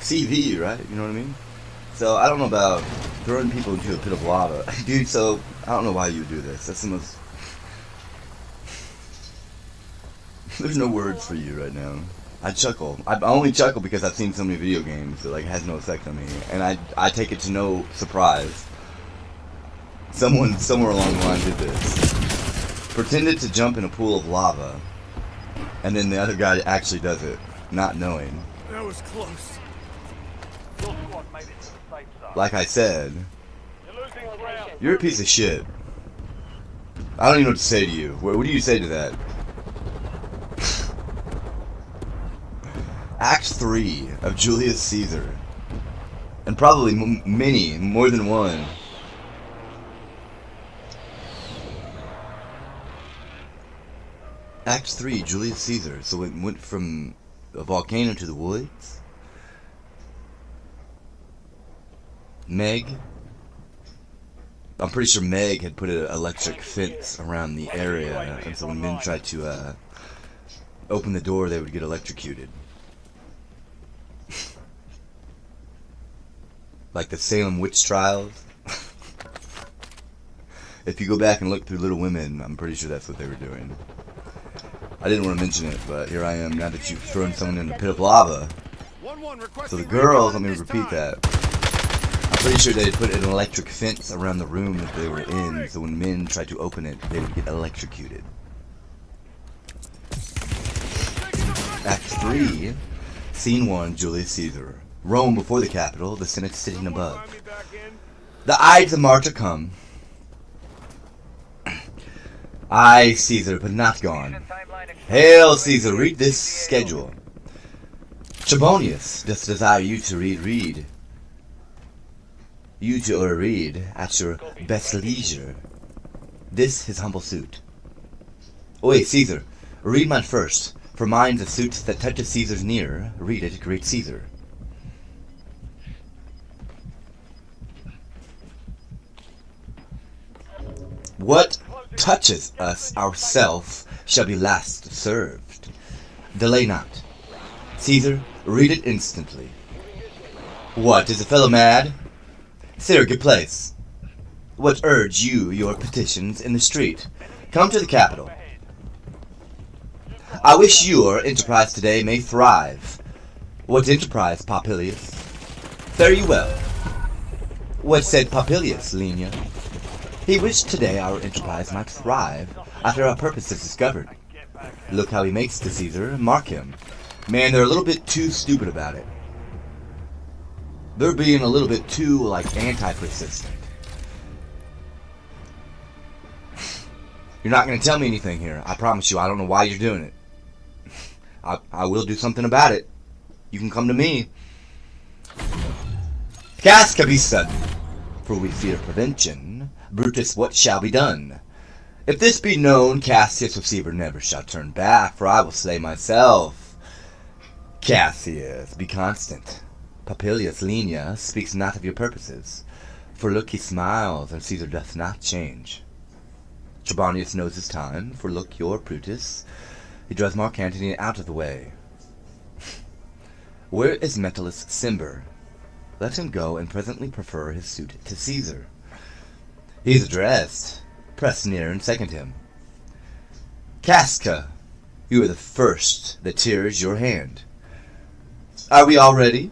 CV, right? You know what I mean? So I don't know about throwing people into a pit of lava. Dude, so I don't know why you would do this. That's the most... There's no words for you right now. I chuckle. I only chuckle because I've seen so many video games that like has no effect on me. And I take it to no surprise. Someone somewhere along the line did this. Pretended to jump in a pool of lava. And then the other guy actually does it, not knowing. That was close. Your squad made it to the safe zone. Like I said, You're losing ground. you're a piece of shit. I don't even know what to say to you. What do you say to that? Act 3 of Julius Caesar. And probably many, more than one. Act 3, Julius Caesar. So it went from a volcano to the woods. Meg. I'm pretty sure Meg had put an electric fence around the area, and so when men tried to open the door, they would get electrocuted. Like the Salem witch trials. If you go back and look through Little Women, I'm pretty sure that's what they were doing. I didn't want to mention it, but here I am now that you've thrown someone in a pit of lava. So the girls, let me repeat that. I'm pretty sure they put an electric fence around the room that they were in, so when men tried to open it, they would get electrocuted. Act 3, Scene 1, Julius Caesar. Rome before the Capitol, the Senate sitting above. The Ides of March are come. I, Caesar, but not gone. Hail, Caesar, read this schedule. Trebonius doth desire you to read. You to read at your best leisure. This his humble suit. Oi, Caesar, read mine first, for mine's a suit that touches Caesar's near. Read it, great Caesar. What touches us ourself shall be last served. Delay not. Caesar, read it instantly. What, is the fellow mad? Sir, good place. What urge you your petitions in the street? Come to the Capitol. I wish your enterprise today may thrive. What enterprise, Popilius? Fare you well. What said Popilius, Lenia? He wished today our enterprise might thrive after our purpose is discovered. Look how he makes to Caesar, mark him. Man, they're a little bit too stupid about it. They're being a little bit too, like, anti-persistent. You're not going to tell me anything here. I promise you, I don't know why you're doing it. I will do something about it. You can come to me. Casca be sudden, for we fear prevention. Brutus, what shall be done? If this be known, Cassius receiver never shall turn back, for I will slay myself. Cassius, be constant. Popilius, Lenia, speaks not of your purposes. For look, he smiles, and Caesar doth not change. Trebonius knows his time, for look, your Brutus, he draws Mark Antony out of the way. Where is Metellus Cimber? Let him go, and presently prefer his suit to Caesar. He's addressed. Press near and second him. Casca, you are the first that tears your hand. Are we all ready?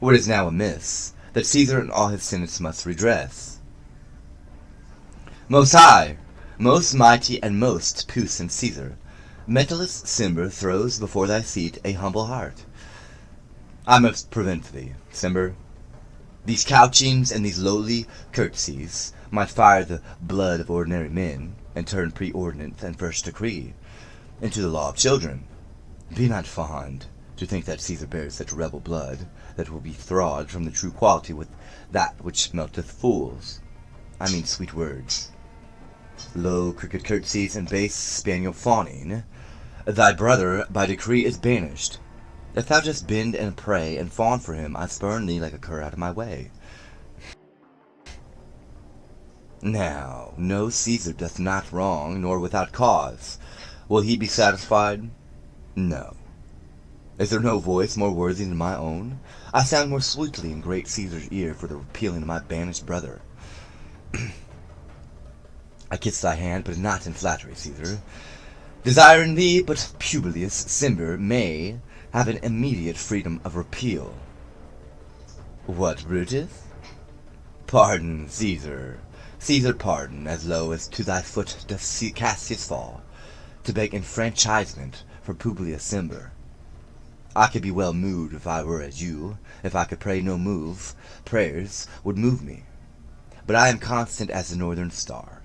What is now amiss, that Caesar and all his senates must redress? Most high, most mighty, and most puissant Caesar, Metellus Cimber throws before thy seat a humble heart. I must prevent thee, Cimber. These couchings and these lowly curtsies might fire the blood of ordinary men, and turn preordinance and first decree into the law of children. Be not fond to think that Caesar bears such rebel blood, that will be thawed from the true quality with that which melteth fools. I mean sweet words. Low crooked curtsies and base spaniel fawning, thy brother by decree is banished. If thou just bend and pray and fawn for him, I spurn thee like a cur out of my way. Now, no Caesar doth not wrong, nor without cause. Will he be satisfied? No. Is there no voice more worthy than my own? I sound more sweetly in great Caesar's ear for the repealing of my banished brother. I kiss thy hand, but not in flattery, Caesar, desiring thee but Publius Cimber may have an immediate freedom of repeal. What, Brutus? Pardon, Caesar. Caesar, pardon, as low as to thy foot doth Cassius fall, to beg enfranchisement for Publius Cimber. I could be well moved if I were as you. If I could pray no move, prayers would move me. But I am constant as the northern star,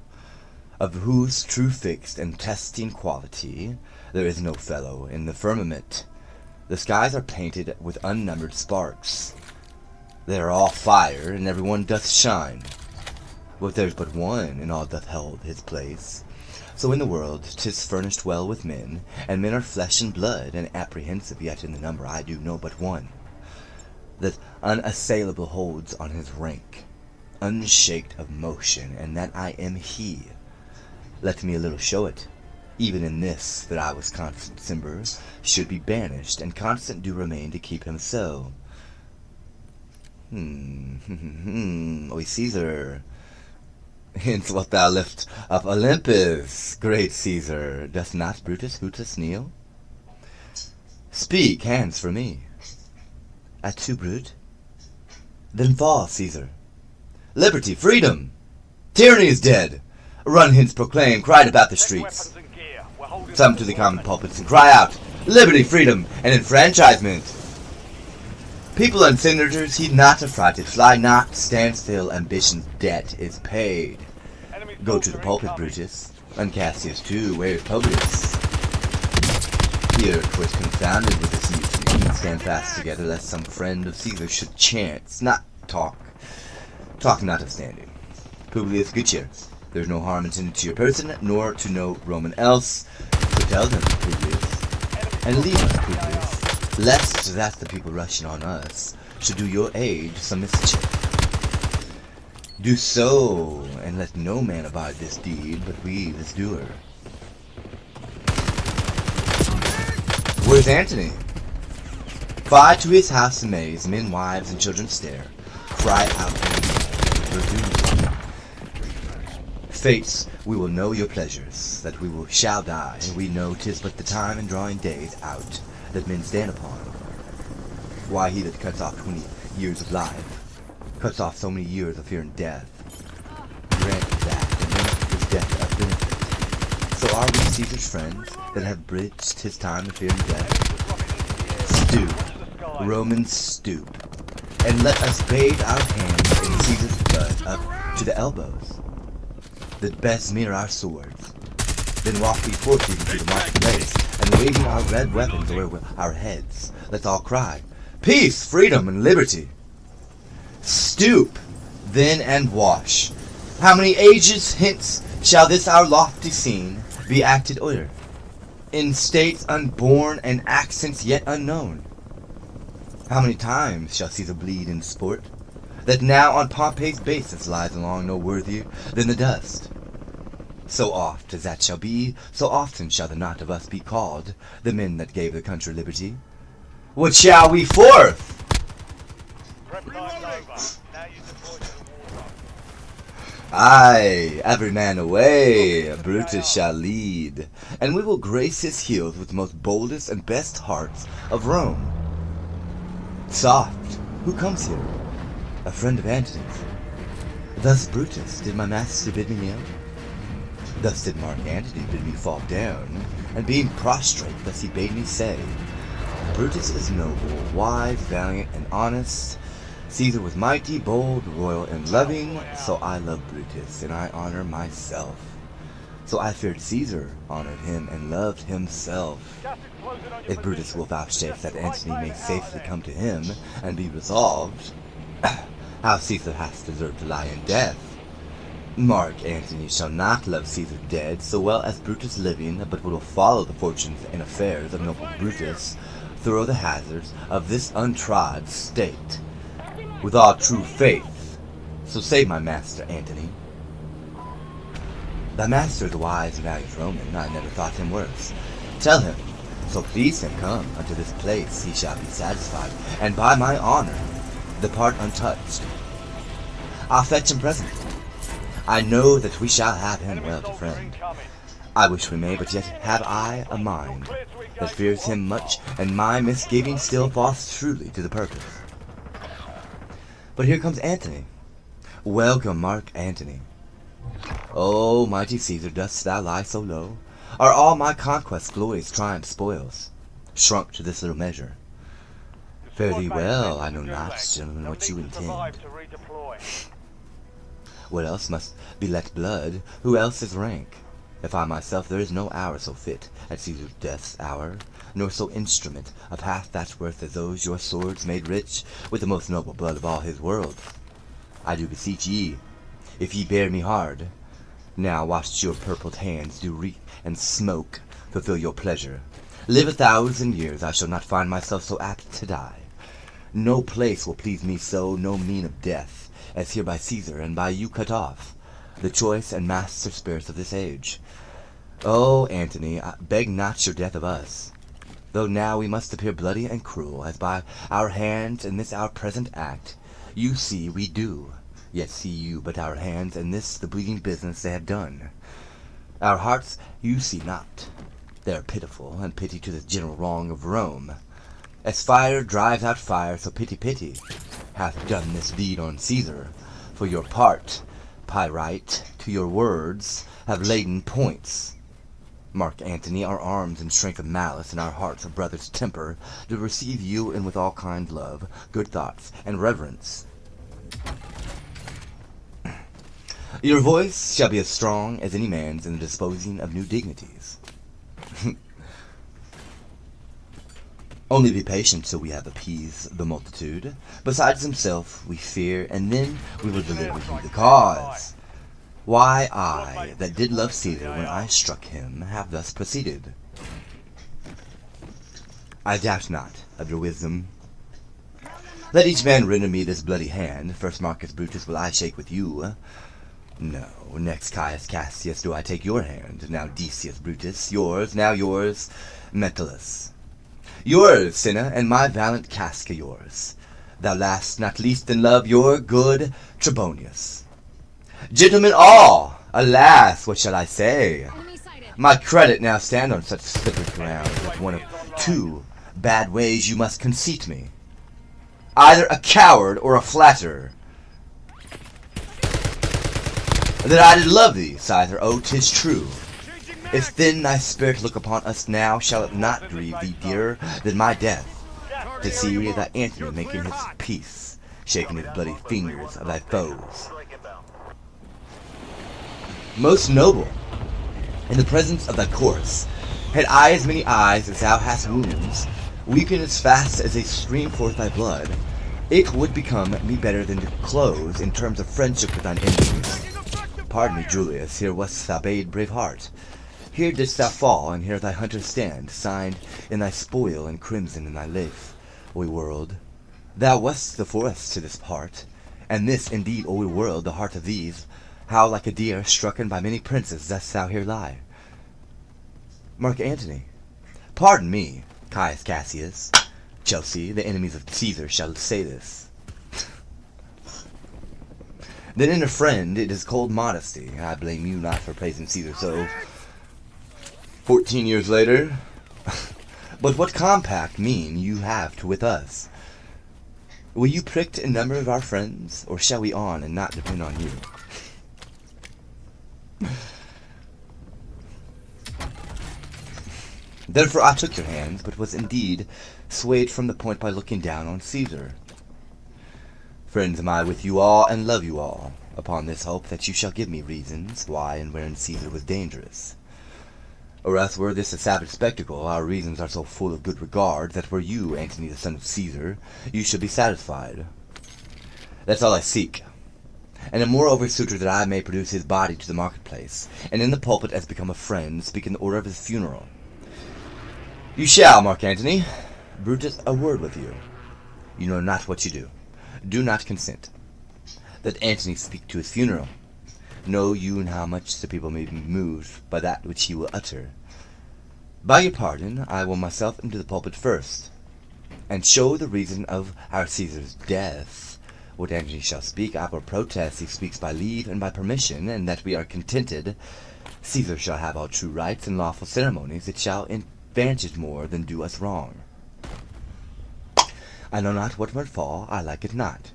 of whose true fixed and testing quality there is no fellow in the firmament. The skies are painted with unnumbered sparks. They are all fire, and every one doth shine. But there's but one, and all doth hold his place. So in the world 'tis furnished well with men, and men are flesh and blood, and apprehensive, yet in the number I do know but one, that unassailable holds on his rank, unshaked of motion, and that I am he. Let me a little show it, even in this, that I was constant Cimber, should be banished, and constant do remain to keep him so. Oi, Caesar, hence wilt thou lift up Olympus, great Caesar. Doth not Brutus Brutus kneel? Speak, hands for me. At two, Brute? Then fall, Caesar. Liberty, freedom! Tyranny is dead! Run hence, proclaim, cried about the streets. Some to the common pulpits and cry out, liberty, freedom, and enfranchisement. People and senators, heed not affrighted, fly not, stand still, ambition's debt is paid. Go to the pulpit, Brutus, and Cassius too, where's Publius? Here 'twas confounded with this mutiny, stand fast together, lest some friend of Caesar should chance, not talk notwithstanding. Publius, good cheer. There's no harm intended to your person, nor to no Roman else. So tell them, Publius, and leave us, Publius, lest that the people rushing on us should do your age some mischief. Do so, and let no man abide this deed, but we, this doer. Where's Antony? Fly to his house amaze, men, wives, and children stare, cry out, reduce. Fates, we will know your pleasures, that we shall die, and we know 'tis but the time and drawing days out that men stand upon. Why, he that cuts off 20 years of life, cuts off so many years of fear and death. Grant that, and then is death a benefit. So are we Caesar's friends, that have bridged his time of fear and death? Stoop, Romans, stoop, and let us bathe our hands in Caesar's blood up to the elbows, that best mirror our swords. Then walk before Caesar to the marketplace, and waving our red weapons over our heads, let's all cry, peace, freedom, and liberty. Stoop, then, and wash. How many ages hence shall this our lofty scene be acted o'er, in states unborn and accents yet unknown? How many times shall Caesar bleed in sport, that now on Pompey's basis lies along no worthier than the dust? So oft as that shall be, so often shall the knot of us be called, the men that gave the country liberty. What shall we forth? Aye, every man away, Brutus shall lead, and we will grace his heels with the most boldest and best hearts of Rome. Soft, who comes here? A friend of Antony's. Thus, Brutus, did my master bid me kneel? Thus did Mark Antony bid me fall down, and being prostrate, thus he bade me say, Brutus is noble, wise, valiant, and honest. Caesar was mighty, bold, royal, and loving, so I love Brutus, and I honor myself. So I feared Caesar, honored him, and loved himself. If Brutus will vouchsafe that Antony may safely come to him, and be resolved, how Caesar hath deserved to lie in death. Mark Antony shall not love Caesar dead so well as Brutus living, but will follow the fortunes and affairs of noble Brutus through the hazards of this untrod state, with all true faith. So say my master Antony. Thy master is a wise and valiant Roman, I never thought him worse. Tell him, So please him come unto this place, he shall be satisfied, and by my honor, depart untouched. I'll fetch him presently. I know that we shall have him well to friend. I wish we may, but yet have I a mind that fears him much, and my misgiving still falls truly to the purpose. But here comes Antony. Welcome, Mark Antony. O mighty Caesar, dost thou lie so low? Are all my conquests, glories, triumphs, spoils, shrunk to this little measure? Fare thee well, I know not, gentlemen, what you intend. What else must be let blood? Who else is rank? If I myself, there is no hour so fit at Caesar's death's hour, nor so instrument of half that worth as those your swords made rich with the most noble blood of all his world. I do beseech ye, if ye bear me hard, now watch your purpled hands do reap and smoke, fulfill your pleasure. Live 1,000 years, I shall not find myself so apt to die. No place will please me so, no mean of death, as here by Caesar, and by you cut off, the choice and master spirits of this age. O Antony, I beg not your death of us, though now we must appear bloody and cruel, as by our hands in this our present act, you see we do, yet see you but our hands in this the bleeding business they have done. Our hearts you see not, they are pitiful, and pity to the general wrong of Rome. As fire drives out fire, so pity hath done this deed on Caesar. For your part, Pyrite, to your words have laden points. Mark Antony, our arms and strength of malice, and our hearts of brother's temper, do receive you and with all kind love, good thoughts, and reverence. Your voice shall be as strong as any man's in the disposing of new dignities. Only be patient till we have appeased the multitude. Besides himself we fear, and then we will deliver you the cause. Why I, that did love Caesar when I struck him, have thus proceeded. I doubt not of your wisdom. Let each man render me this bloody hand. First Marcus Brutus will I shake with you. No, next Caius Cassius do I take your hand. Now Decius Brutus, yours, now yours, Metellus. Yours, Cinna, and my valiant Casca yours. Thou last not least in love, your good Trebonius. Gentlemen all, alas, what shall I say? My credit now stand on such slippery ground that one of two bad ways you must conceit me. Either a coward or a flatterer. That I did love thee, Caesar, oh, 'tis true. If then thy spirit look upon us now, shall it not grieve thee dearer than my death, to see thy Antony making his peace, shaking his bloody fingers of thy foes? Most noble, in the presence of thy corse, had I as many eyes as thou hast wounds, weeping as fast as they stream forth thy blood, it would become me better than to close in terms of friendship with thine enemies. Pardon me, Julius, here wast thou bade brave heart. Here didst thou fall, and here thy hunters stand, signed in thy spoil and crimson in thy lace, O world. Thou wast the forest to this part, and this indeed, O world, the heart of these. How like a deer strucken by many princes dost thou here lie. Mark Antony, pardon me, Caius Cassius. Chelsea, the enemies of Caesar, shall say this. Then in a friend it is cold modesty. I blame you not for praising Caesar so. 14 years later. But what compact mean you have to with us? Will you prick in number of our friends, or shall we on and not depend on you? Therefore I took your hands, but was indeed swayed from the point by looking down on Caesar. Friends am I with you all, and love you all, upon this hope that you shall give me reasons why and wherein Caesar was dangerous. Or else were this a savage spectacle, our reasons are so full of good regard, that were you, Antony the son of Caesar, you should be satisfied. That's all I seek. And a moreover suitor that I may produce his body to the marketplace, and in the pulpit as become a friend, speak in the order of his funeral. You shall, Mark Antony. Brutus, a word with you. You know not what you do. Do not consent that Antony speak to his funeral. Know you how much the people may be moved by that which he will utter. By your pardon, I will myself into the pulpit first, and show the reason of our Caesar's death. What Antony shall speak, I will protest he speaks by leave and by permission, and that we are contented. Caesar shall have all true rights and lawful ceremonies. It shall advantage more than do us wrong. I know not what might fall, I like it not.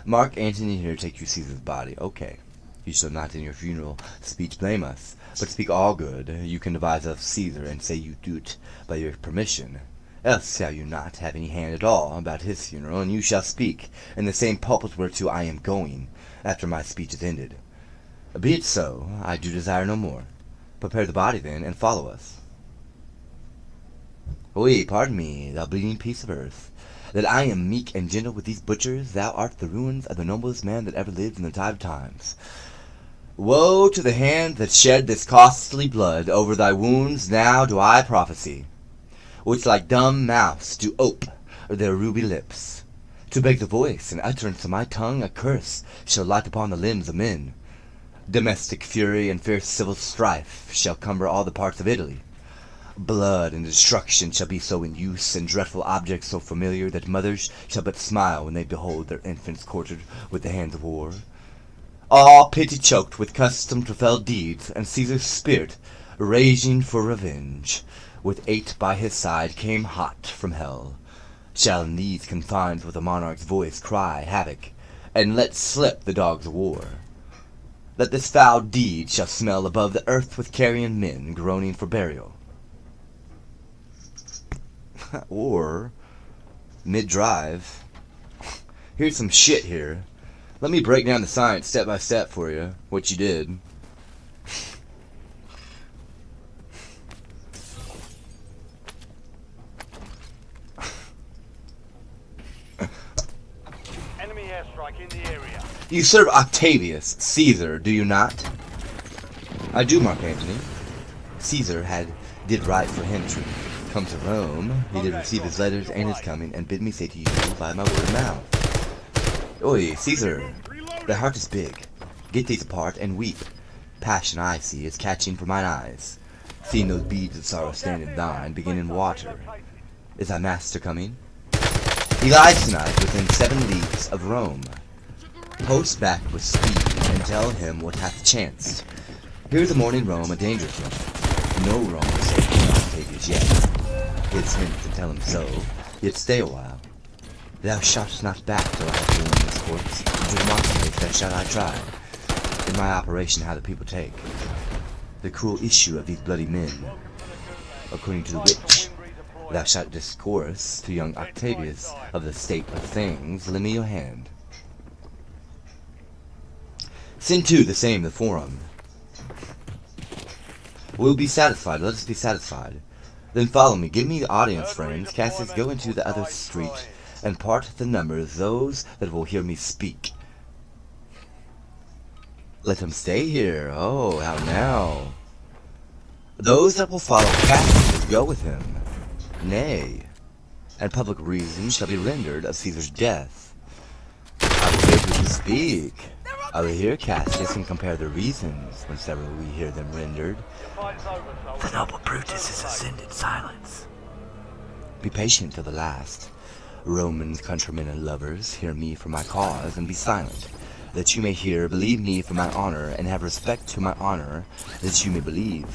Mark Antony here take you Caesar's body. Okay. You shall not in your funeral speech blame us, but speak all good. You can devise of Caesar, and say you do it by your permission. Else shall you not have any hand at all about his funeral, and you shall speak in the same pulpit whereto I am going, after my speech is ended. Be it so, I do desire no more. Prepare the body then, and follow us. Oi, pardon me, thou bleeding piece of earth, that I am meek and gentle with these butchers. Thou art the ruins of the noblest man that ever lived in the tide of times. Woe to the hand that shed this costly blood. Over thy wounds now do I prophesy, which like dumb mouths do ope their ruby lips. To beg the voice and utterance of my tongue, a curse shall light upon the limbs of men. Domestic fury and fierce civil strife shall cumber all the parts of Italy. Blood and destruction shall be so in use, and dreadful objects so familiar, that mothers shall but smile when they behold their infants quartered with the hands of war. All pity choked with custom to fell deeds, and Caesar's spirit raging for revenge, with 8 by his side, came hot from hell, shall in these confines with a monarch's voice cry havoc, and let slip the dogs of war. That this foul deed shall smell above the earth with carrion men groaning for burial. Or, mid-drive, here's some shit here. Let me break down the science step by step for you, what you did. Enemy airstrike in the area. You serve Octavius Caesar, do you not? I do, Mark Antony. Caesar did right for him to come to Rome. He did receive his letters and his coming, and bid me say to you by my word of mouth. Oi, Caesar, thy heart is big. Get these apart and weep. Passion I see is catching for mine eyes. Seeing those beads of sorrow stand in thine, begin in water. Is thy master coming? He lies tonight within 7 leagues of Rome. Post back with speed, and tell him what hath chanced. Here's a morning Rome, a dangerous one. No Rome is safe from Octavius yet. It's hint to tell him so, yet stay a while. Thou shalt not back till I have ruined this corpse. To demonstrate that shall I try, in my operation how the people take the cruel issue of these bloody men, according to the which thou shalt discourse to young Octavius of the state of things. Lend me your hand. Send too the same the forum. We'll be satisfied, let us be satisfied. Then follow me, give me the audience, friends. Cassius, go into the other street, and part the numbers, those that will hear me speak. Let them stay here. Oh, how now. Those that will follow Cassius go with him. Nay, and public reason shall be rendered of Caesar's death. I will bid you to speak. I will hear Cassius and compare the reasons, whensoever we hear them rendered. The noble Brutus is ascended silence. Be patient till the last. Romans, countrymen, and lovers, hear me for my cause, and be silent, that you may hear, believe me for my honor, and have respect to my honor, that you may believe.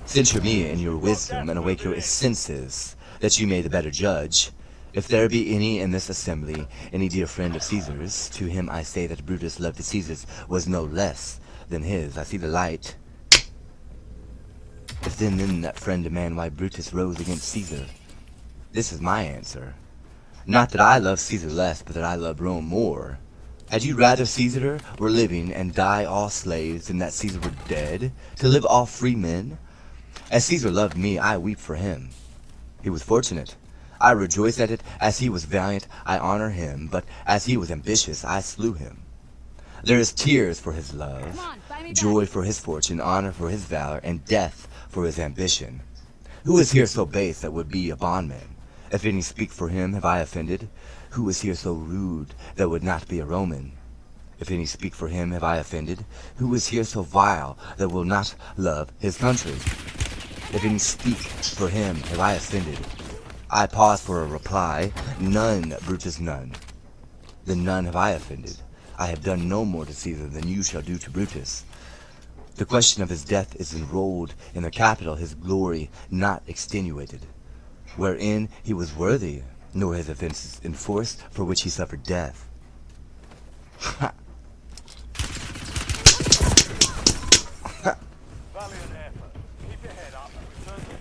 Censure me in your wisdom, and awake your senses, that you may the better judge. If there be any in this assembly, any dear friend of Caesar's, to him I say that Brutus' love to Caesar's was no less than his. I see the light. If then that friend demand why Brutus rose against Caesar, this is my answer. Not that I love Caesar less, but that I love Rome more. Had you rather Caesar were living and die all slaves than that Caesar were dead, to live all free men? As Caesar loved me, I weep for him. He was fortunate. I rejoice at it. As he was valiant, I honor him, but as he was ambitious, I slew him. There is tears for his love, joy for his fortune, honor for his valor, and death for his ambition. Who is here so base that would be a bondman? If any speak for him, have I offended? Who is here so rude that would not be a Roman? If any speak for him, have I offended? Who is here so vile that will not love his country? If any speak for him, have I offended? I pause for a reply. None, Brutus, none. Then none have I offended. I have done no more to Caesar than you shall do to Brutus. The question of his death is enrolled in the Capitol, his glory not extenuated, wherein he was worthy, nor his offenses enforced, for which he suffered death.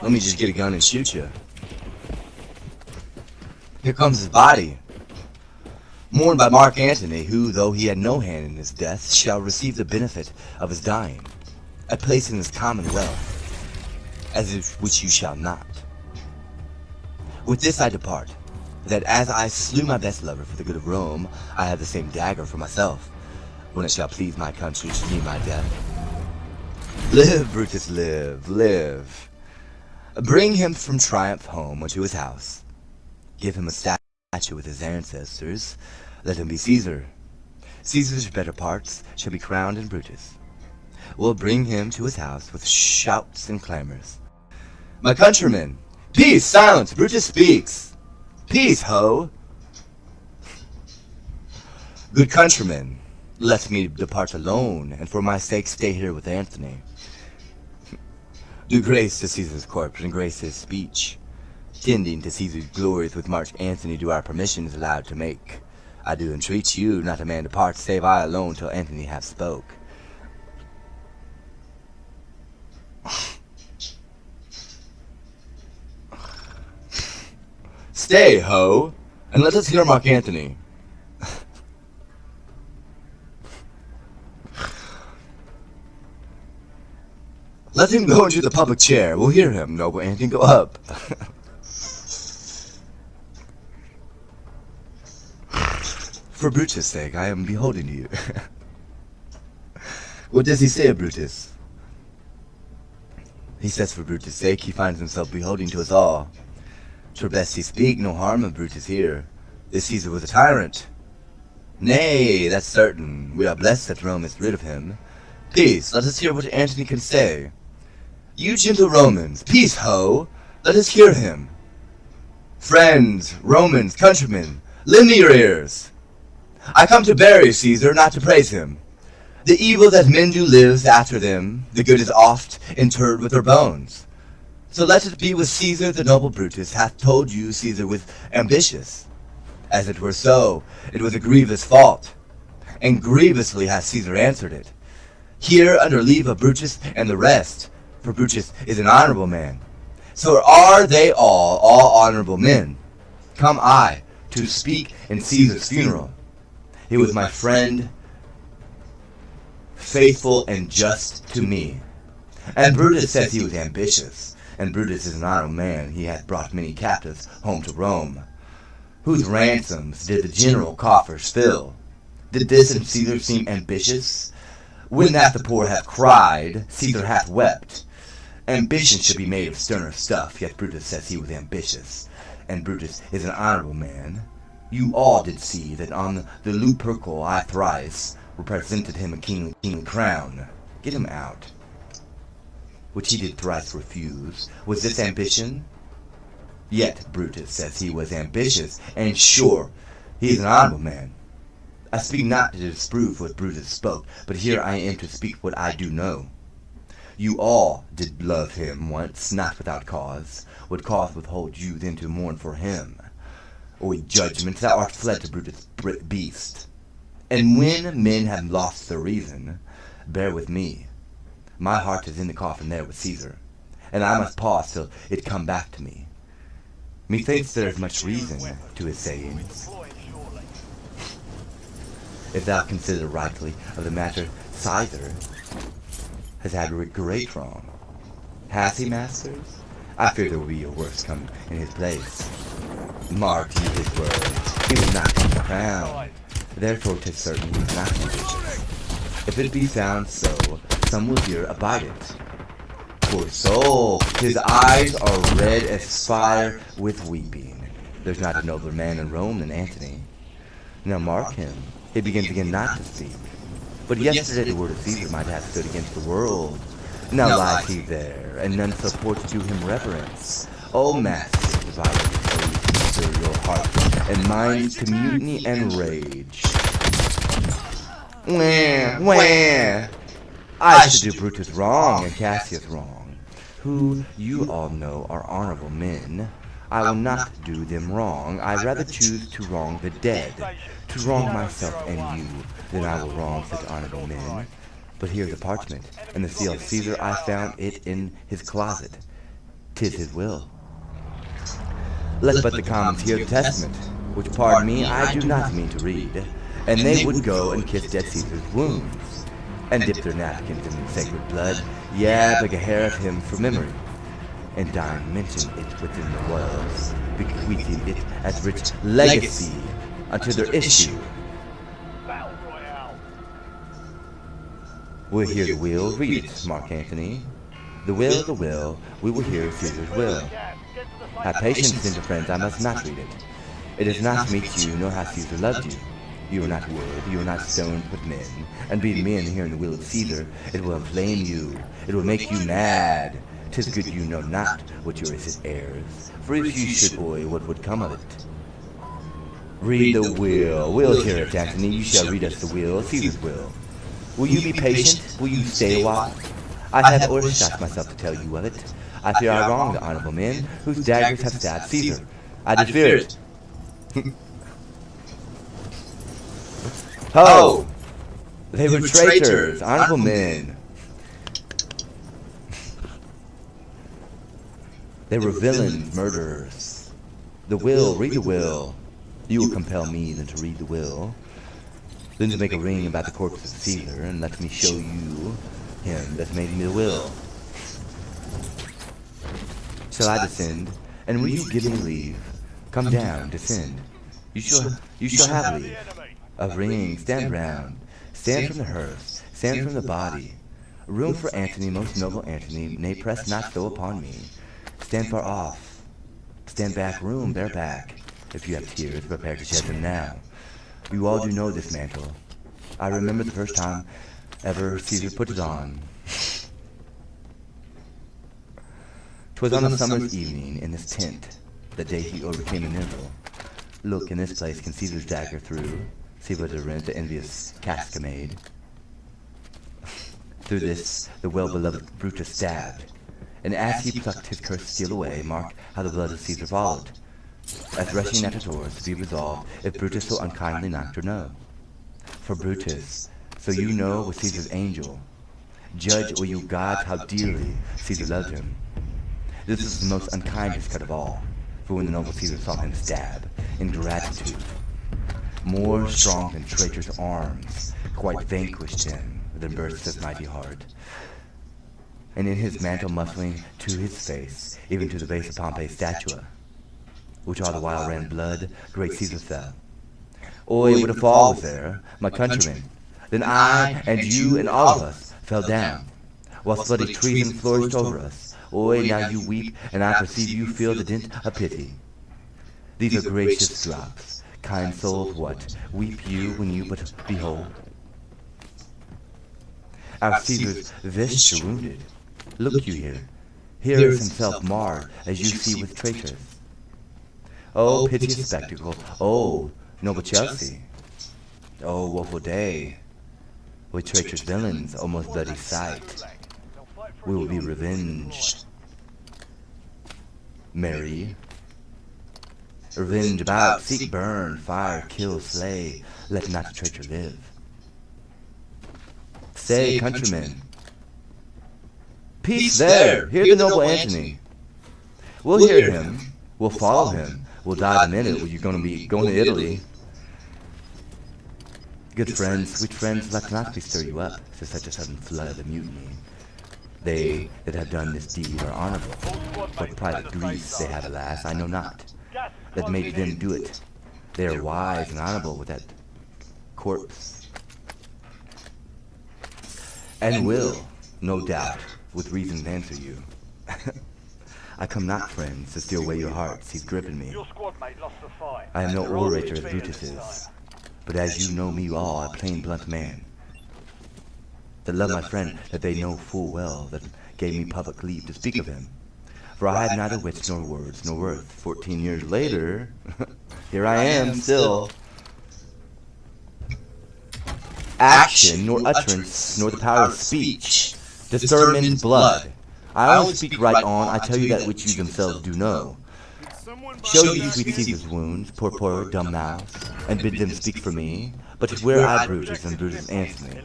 Let me just get a gun and shoot you. Here comes his body, mourned by Mark Antony, who, though he had no hand in his death, shall receive the benefit of his dying, a place in his commonwealth, as if which you shall not. With this I depart, that as I slew my best lover for the good of Rome, I have the same dagger for myself, when it shall please my country to me my death. Live, Brutus, live, live. Bring him from triumph home unto his house. Give him a statue with his ancestors. Let him be Caesar. Caesar's better parts shall be crowned in Brutus. We'll bring him to his house with shouts and clamors. My countrymen, peace, silence, Brutus speaks. Peace, ho! Good countrymen, let me depart alone, and for my sake stay here with Antony. Do grace to Caesar's corpse and grace his speech. Tending to Caesar's glories with Mark Antony do our permissions allowed to make. I do entreat you, not a man depart, save I alone till Antony have spoke. Stay, ho, and let us hear Mark Antony. Let him go into the public chair. We'll hear him, noble Antony. Go up. For Brutus' sake, I am beholding you. What does he say of Brutus? He says for Brutus' sake, he finds himself beholding to us all. 'Twere best he speak, no harm of Brutus here. This Caesar was a tyrant. Nay, that's certain. We are blessed that Rome is rid of him. Peace, let us hear what Antony can say. You gentle Romans, peace, ho! Let us hear him. Friends, Romans, countrymen, lend me your ears. I come to bury Caesar, not to praise him. The evil that men do lives after them, the good is oft interred with their bones. So let it be with Caesar. The noble Brutus hath told you Caesar was ambitious. As it were so, it was a grievous fault, and grievously hath Caesar answered it. Here under leave of Brutus and the rest, for Brutus is an honorable man. So are they all honorable men. Come I to speak in Caesar's funeral. He was my friend, faithful and just to me. And Brutus says he was ambitious, and Brutus is an honorable man. He hath brought many captives home to Rome, whose ransoms did the general coffers fill. Did this in Caesar seem ambitious? When that the poor have cried, Caesar hath wept. Ambition should be made of sterner stuff, yet Brutus says he was ambitious, and Brutus is an honorable man. You all did see that on the Lupercal I thrice represented him a kingly crown. Get him out. Which he did thrice refuse. Was this ambition? Yet Brutus says he was ambitious, and sure, he is an honorable man. I speak not to disprove what Brutus spoke, but here I am to speak what I do know. You all did love him once, not without cause. What cause withhold you then to mourn for him? O judgment, thou art fled to Brutus, beast. And when men have lost their reason, bear with me. My heart is in the coffin there with Caesar, and I must pause till it come back to me. Methinks there is much reason to his sayings. If thou consider rightly of the matter, Caesar has had great wrong. Has he, masters? I fear there will be a worse come in his place. Mark ye his words. He was not to the crown. Therefore 'tis certain he was not ambitious. If it be found so, some will here abide it. Poor soul, his eyes are red as fire with weeping. There's not a nobler man in Rome than Antony. Now mark him. He begins again not to speak. But yesterday the word of Caesar might have stood against the world. Now lies he there, and none support to do him reverence. O master, violent, O Caesar, your heart and mind to mutiny and rage. Wah, wah. I should do Brutus wrong and Cassius wrong, who you all know are honorable men. I will not do them wrong. I rather choose to wrong the dead, to wrong myself and you, than I will wrong such honorable men. But here's the parchment, and the seal of Caesar. I found it in his closet. 'Tis his will. Let but the commons hear the testament, which, pardon me, I do not mean to read, and they would go and kiss dead Caesar's wounds, and dip their napkins in sacred blood, beg a hair of him for memory, and dying mention it within the walls, bequeathing it as rich legacy unto their issue. We'll hear the will, read it, Mark Antony. The will, we will hear Caesar's will. Have patience, tender friends, I must not read it. It is not to meet you, nor how Caesar loved you. You are not wood, you are not stones, but men. And being men hearing the will of Caesar, it will inflame you, it will make you mad. 'Tis good you know not what you are his heirs, for if you should, boy, what would come of it? Read the will, we'll hear it, Antony, you shall read us the will, Caesar's will. Will you be patient? Will you stay a while? I have overshot myself to tell you of it. I fear I wrong the honorable men, whose daggers have stabbed Caesar. I did fear it. Ho! They were traitors, honorable men. They were villains, murderers. The will, read the will. You will compel me then to read the will. Then to make a ring about the corpse of Caesar, and let me show you him that made me the will. Shall I descend? And will you give me leave? Come down, descend. You shall have leave. Of ring, stand round. Stand from the hearth, stand from the body. Room for Antony, most noble Antony, nay, press not so upon me. Stand far off. Stand back, room, bear back. If you have tears, prepare to shed them now. You all do know this mantle. I remember the first time ever Caesar put it on. 'Twas on a summer's evening in this tent, the day he overcame the nimble. Look, in this place can Caesar's dagger through. See what a rent the envious Casca made. Through this the well-beloved Brutus stabbed, and as he plucked his cursed steel away, mark how the blood of Caesar followed, as rushing at his doors to be resolved if Brutus so unkindly knocked or no. For Brutus, so you know, was Caesar's angel. Judge, O you gods, how dearly Caesar loved him. This is the most unkindest cut of all, for when the noble Caesar saw him stab, in gratitude, more strong than traitor's arms, quite vanquished him, than burst his mighty heart. And in his mantle muscling to his face, even to the base of Pompey's statue, which all the while ran blood, great Caesar fell. Oi, what a fall was there, my countrymen! Then I, and you, and all of us, fell down, whilst bloody treason flourished over us. Oi, now you weep, and I perceive you feel the dint of pity. These are gracious drops, kind souls, what weep you when you but behold? Our Caesar's vesture wounded. Look you here. Here is himself marred, as you see with traitors. Oh, piteous spectacle! Oh, noble Chelsea! Oh, woeful day! With traitorous villains, O most bloody sight! We will be revenged. Mary. Revenge about, seek, burn, fire, kill, slay. Let not the traitor live. Say, countrymen. Peace there! Hear the noble Antony. We'll hear him. We'll follow him. We'll die the minute when you're going to be going to Italy. Good friends, sweet friends, let not bestir you up to such a sudden flood of mutiny. They that have done this deed are honorable. What private griefs they have, alas, I know not, that made them do it. They are wise and honorable with that corpse, and will, no doubt, with reason answer you. I come not, friends, to steal away your hearts. He's gripping me. I am no orator as Brutus is. But as you know me all, a plain blunt man, that love my friend, that they know full well, that gave me public leave to speak of him. For I had neither wits nor words nor worth. 14 years later, here I am still. Action, nor utterance, nor the power of speech disturb men's blood. I only speak right on, I tell you that which you themselves do know. Show you sweet Caesar's wounds, poor dumb mouths, and bid them speak for me. But where I Brutus and Brutus Antony,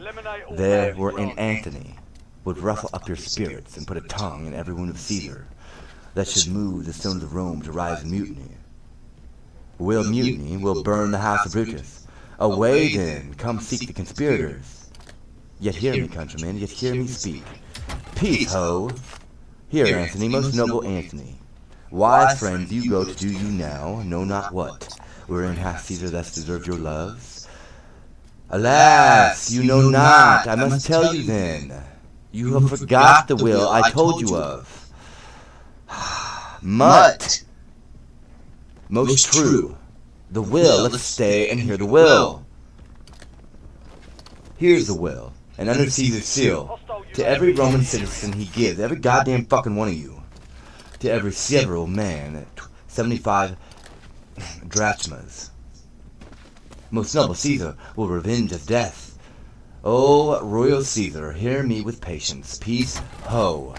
there were in Antony, would ruffle up your spirits and put a tongue in every wound of Caesar, that should move the stones of Rome to rise in mutiny. Will mutiny, will burn the house of Brutus. Away then, come seek the conspirators. Yet hear me, countrymen, yet hear me speak. Peace, ho! Here, Antony, most noble Antony. Why, friends, you go to do you now, know not what, wherein hath Caesar thus deserved your loves? Alas, you know not, I must tell you then. You have forgot the will I told you of. Mutt! Most true. The will, let's stay and hear the will. Here's the will, and under Caesar's seal, to every Roman citizen he gives, every goddamn fucking one of you, to every several man, 75 drachmas. Most noble Caesar will revenge his death. O royal Caesar, hear me with patience. Peace, ho!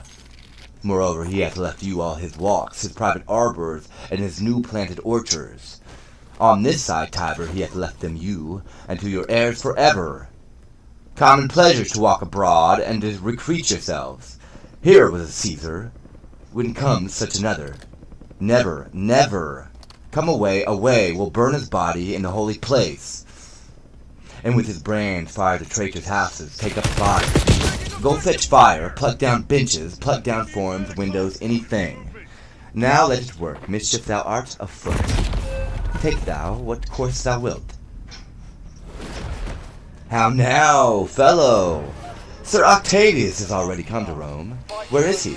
Moreover, he hath left you all his walks, his private arbors, and his new planted orchards. On this side Tiber he hath left them you, and to your heirs forever. Common pleasure to walk abroad, and to recreate yourselves. Here was a Caesar, when comes such another. Never, never. Come away, away, will burn his body in the holy place. And with his brand fire the traitors' houses, take up fire. Go fetch fire, pluck down benches, pluck down forms, windows, anything. Now let it work, mischief thou art afoot. Take thou what course thou wilt. How now, fellow? Sir Octavius is already come to Rome. Where is he?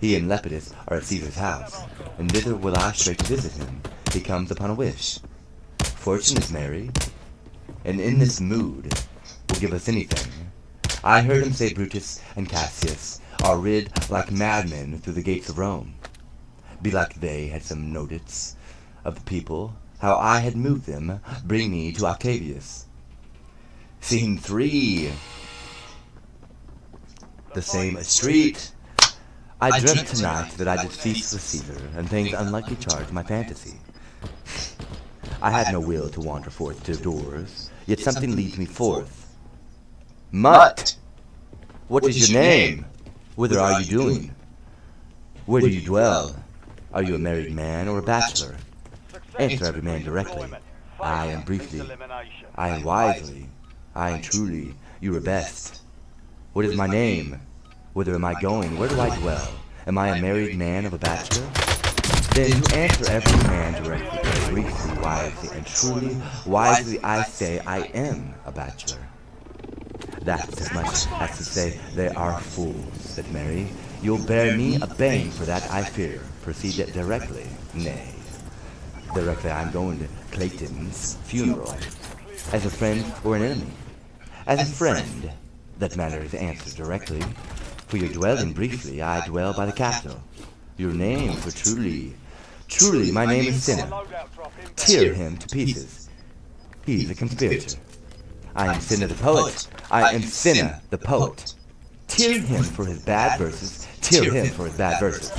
He and Lepidus are at Caesar's house, and thither will I straight visit him. He comes upon a wish. Fortune is merry, and in this mood will give us anything. I heard him say Brutus and Cassius are rid like madmen through the gates of Rome. Belike they had some notice of the people, how I had moved them, bring me to Octavius. Scene 3. The same street. I dreamt tonight that I did feast with Caesar, and things unlikely charged my fantasy. I had no will to wander forth to doors, yet something leads me forth. Mutt! What is your name? Whither are you doing? Where do you dwell? Are you a married man or a bachelor? Answer every man directly. Aye, and briefly. Aye, and wisely. Aye, and truly. You are best. What is my name? Whither am I going? Where do I dwell? Am I a married man of a bachelor? Then to answer every man directly, briefly, wisely, and truly, wisely I say I am a bachelor. That's as much as to say they are fools that marry. You'll bear me a bang for that, I fear. Proceed it directly. Nay. Directly I'm going to Clayton's funeral. As a friend or an enemy? As a friend. That matter is answered directly. For your dwelling briefly, I dwell by the capital. Your name, for truly, truly, my name is Cinna. Tear him to pieces. He's a conspirator. I am Cinna the poet. I am Cinna the poet. Tear him for his bad verses. Tear him for his bad verses.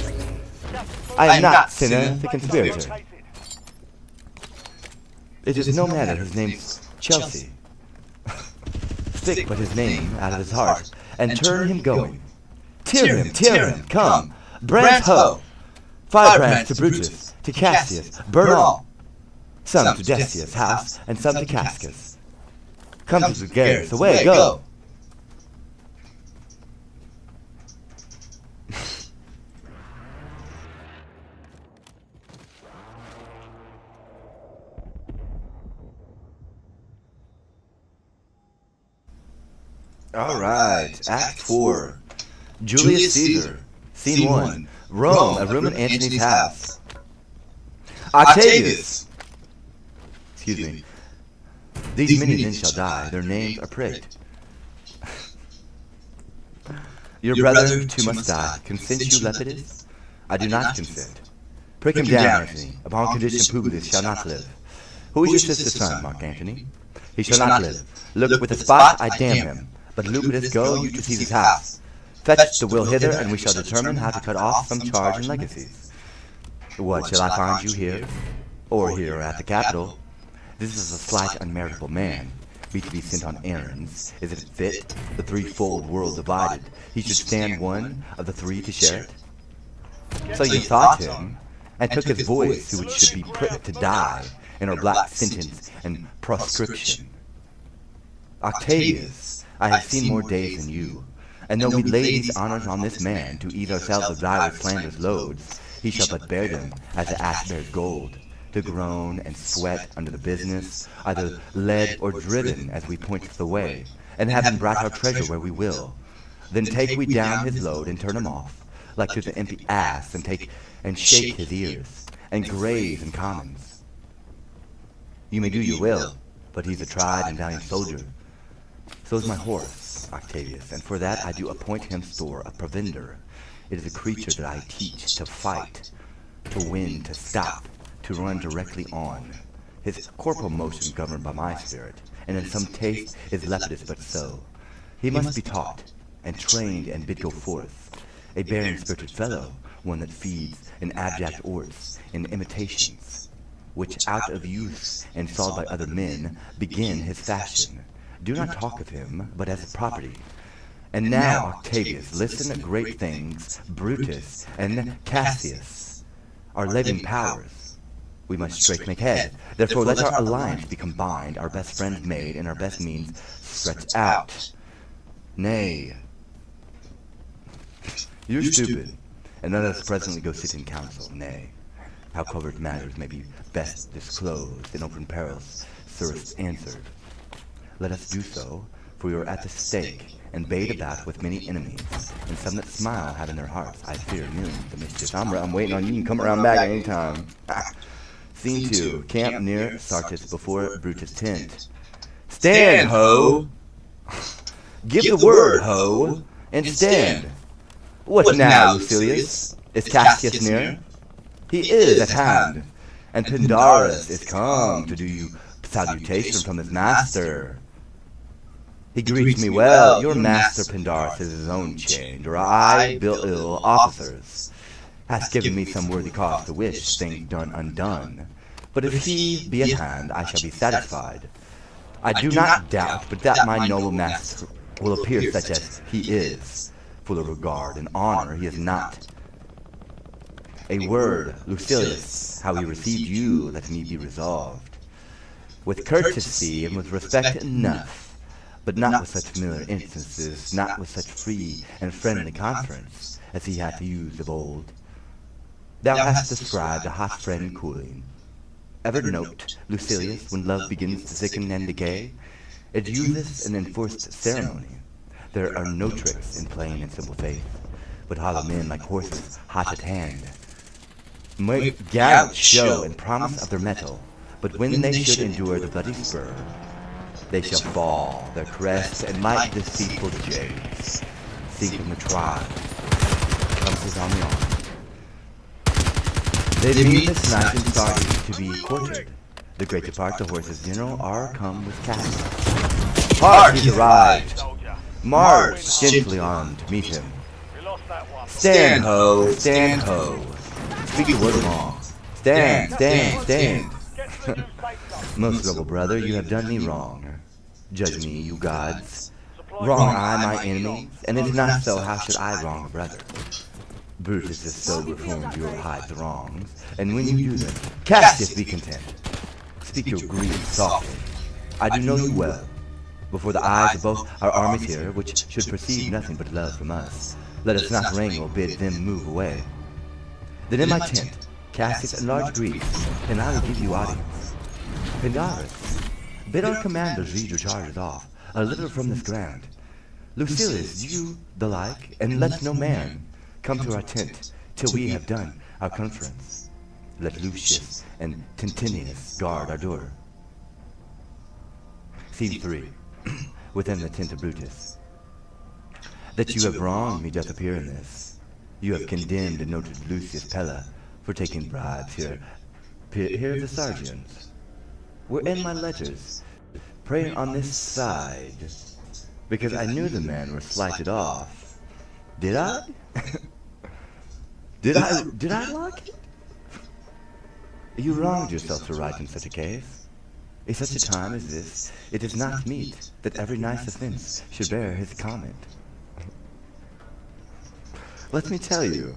I am not Cinna the conspirator. It is no matter, his name's Chelsea. Stick but his name out of his heart, and turn him going. Tear him, come, brands ho! Firebrands to Brutus, to Cassius, burn all. Some to Decius' house, and some to Cascus. Come to the Garrus, away, go! Alright, Act 4. Julius Caesar. Scene 1. Rome, a room in Antony's house. Octavius! Excuse me. These many then shall die, their names are pricked. Your brother too must die. Consent you, Lepidus? I do not consent. Prick him down, Antony. Upon condition Publius shall not live. Who is your sister's son, Mark Antony? He shall not live. Look, with a spot, I damn him. But Lepidus, go you to Caesar's house. Fetch the will hither, and we shall determine how to cut off some charge and legacies. What, shall I find you here? Or here at the Capitol? This is a slight unmeritable man. Be to be sent on errands. Is it fit? The threefold world divided. He should stand one of the three to share it. So you thought him, and took his voice, who should be put to die in our black sentence and proscription. Octavius, I have seen more days than you, and though we lay these honors on this man to ease ourselves of divers slanderous loads, he shall but bear them as the ash bears gold, to groan and sweat under the business, either led or driven as we point the way, and having brought our treasure where we will, then take we down his load and turn him off, like to the empty ass, and take and shake his ears, and graze in commons. You may do your will, but he's a tried and valiant soldier. So is my horse, Octavius, and for that I do appoint him store of provender. It is a creature that I teach to fight, to win, to stop, to run directly on. His corporal motion governed by my spirit, and in some taste is Lepidus but so. He must be taught, and trained, and bid go forth. A barren-spirited fellow, one that feeds in abject orts, in imitations, which out of use and sought by other men, begin his fashion. Do not talk of him, but as a property. And now, Octavius, listen at great things, Brutus and Cassius, our living powers. We must straight make head. Therefore let our alliance be combined, our best friends made, and our best means stretched out. Nay, you're stupid, and let us presently go sit in council. Nay, how covert matters may be best disclosed, in open perils first answered. Let us do so, for we are at the stake, and bait about with many enemies, and some that smile have in their hearts, I fear, millions of mischief. I'm waiting on you. You can come around back any time. Scene 2. Camp near Sartus before Brutus' tent. Stand, ho! Give the word, ho! And stand! What now, Lucilius? Is Cassius near? He is at hand, and Pindarus is come to do you salutation from his master. He greets me well. Your master Pindarus is his own change, or I, ill officers, hath given me some worthy cause to wish things done undone. But if he be at hand, I shall be satisfied. I do not doubt but that my noble master will appear such as he is, full of regard and honor he is not. A word, Lucilius, how he received you, let me be resolved. With courtesy and with respect enough, but not with such familiar instances, not with such free and friendly conference as he hath used of old. Thou hast described a hot friend cooling. Ever note, Lucilius, when love begins to sicken and decay? It uses an enforced ceremony. There are no tricks in plain and simple faith, but hollow men like horses hot at hand. Make gallant show and promise of their mettle, but when they should endure the bloody spur, they shall fall, their crests, and like deceitful jades, sink from the tribe, comes on the arm. They meet this night in Sardis to be quartered. The greater part, the horses general, are come with cattle. Hark, he's arrived! March, gently armed, to meet him. Stand, ho! Stand, ho! Speak the word long. Stand, stand, stand! Most noble brother, you have done me wrong. Judge me, you gods. Wrong I my enemies, and if not so, how should I wrong a brother? Brutus is so reformed you'll hide the wrongs, and when you do them, Cassius be content. Speak your grief softly. I do know you well. Before the eyes of both our armies here, which should perceive nothing but love from us, let us not wrangle, bid them move away. Then in my tent, Cassius and large grief, and I will give you audience. Pindarus, bid our commanders lead your charges off, a little from this ground. Lucilius, you the like, and let no man come to our tent till we have done our conference. Let Lucius and Tintinius guard our door. Scene 3. Within the tent of Brutus. That you have wronged me doth appear in this. You have condemned and noted Lucius Pella for taking bribes. Here are the sergeants. Were in my letters, praying on this side, because I knew the men were slighted off. Did I? Did I lock it? You wronged yourself to write in such a case. In such a time as this, it is not meet that every nice offense should bear his comment. Let me tell you,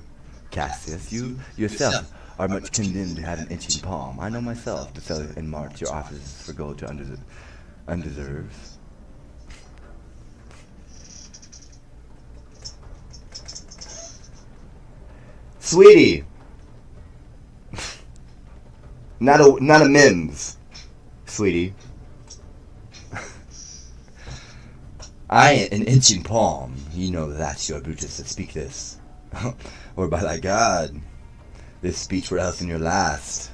Cassius, you yourself are much condemned to have an itching palm. I know myself to sell in March your offices for gold to undeserves. Sweetie! Not a Mims, sweetie. I an itching palm. You know that you are Brutus to speak this. Or by thy God, this speech were else in your last.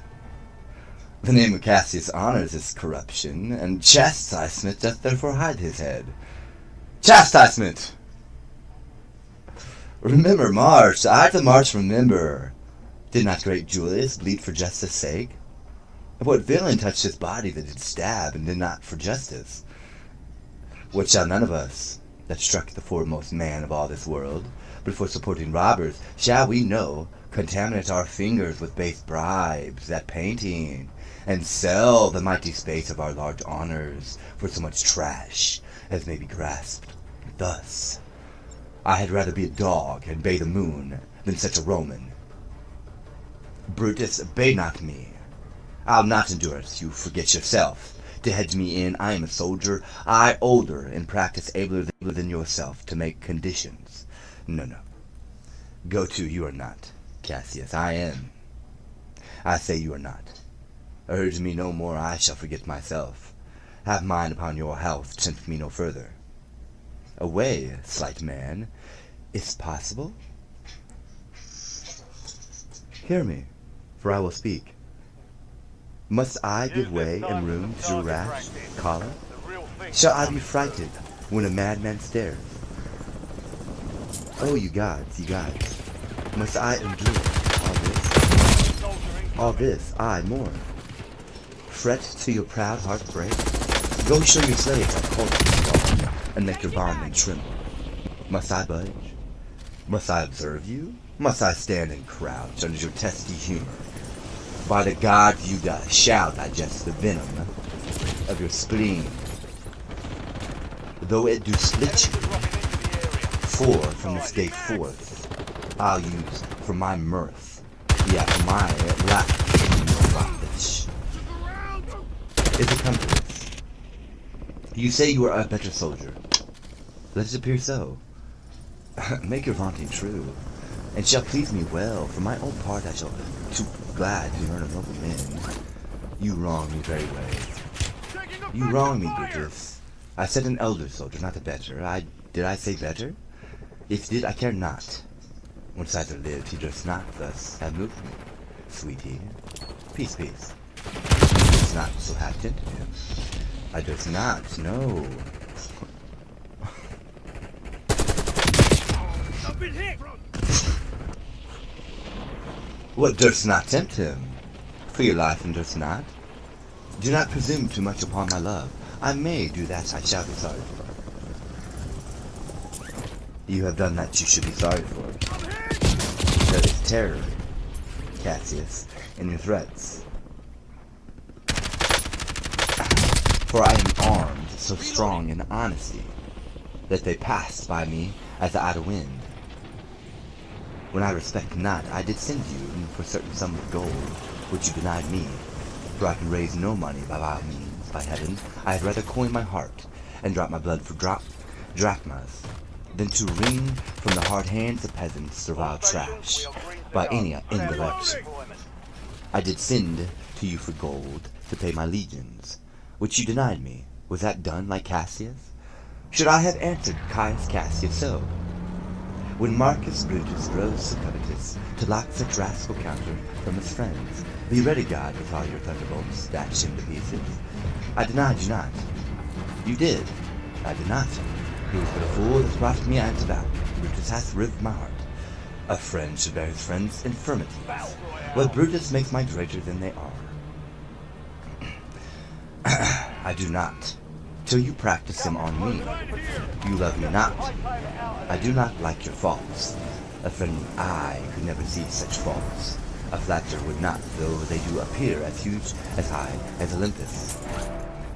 The name of Cassius honors this corruption, and chastisement doth therefore hide his head. Chastisement! Remember March, I the March remember. Did not great Julius bleed for justice' sake? What villain touched his body that did stab, and did not for justice? What shall none of us, that struck the foremost man of all this world, but for supporting robbers, shall we know, contaminate our fingers with base bribes, that painting, and sell the mighty space of our large honors for so much trash as may be grasped? Thus, I had rather be a dog and bay the moon than such a Roman. Brutus, bay not me. I'll not endure it, you forget yourself. To hedge me in, I am a soldier, I older, in practice abler than yourself to make conditions. No. Go to, you are not, Cassius, I am. I say you are not. Urge me no more, I shall forget myself. Have mind upon your health, tempt me no further. Away, slight man, is't possible? Hear me, for I will speak. Must I give way and room to your rash choler? Shall I be frighted when a madman stares? Oh, you gods, must I endure all this? All this, I more. Fret till your proud heart break? Go show your slaves how culture is, and make your bondmen tremble. Must I budge? Must I observe you? Must I stand and crouch under your testy humor? By the gods, you shall digest the venom of your spleen, though it do split you. For from this day forth, I'll use for my mirth, yet my laugh is a compass. You say you are a better soldier. Let it appear so. Make your vaunting true, and shall please me well. For my own part, I shall too glad to learn of noble men. You wrong me very well. You wrong me, Brutus. I said an elder soldier, not a better. Did I say better? If did, I care not. When Caesar lived, he durst not thus have moved me. Sweetie, peace. I durst not so have tempted him. I durst not, no. I've been hit. What durst not tempt him? For your life and durst not? Do not presume too much upon my love. I may do that I shall be sorry for. You have done that you should be sorry for. There is terror, Cassius, in your threats. For I am armed so strong in honesty that they pass by me as the idle wind. When I respect not, I did send you for certain sum of gold, which you denied me. For I can raise no money by vile means, by heaven. I had rather coin my heart, and drop my blood for drachmas, than to wring from the hard hands of peasants servile trash, by any indirection. I did send to you for gold, to pay my legions, which you denied me. Was that done like Cassius? Should I have answered Caius Cassius so? When Marcus Brutus rose so covetous to lock such rascal counter from his friends, be ready, God, with all your thunderbolts, dash him to pieces. I denied you not. You did. I did not. He was but a fool that brought me unto battle. Brutus hath rived my heart. A friend should bear his friend's infirmities. What Brutus makes my greater than they are. I do not. Till you practice them on me. You love me not. I do not like your faults. A friendly eye could never see such faults. A flatterer would not, though they do appear as huge, as high as Olympus.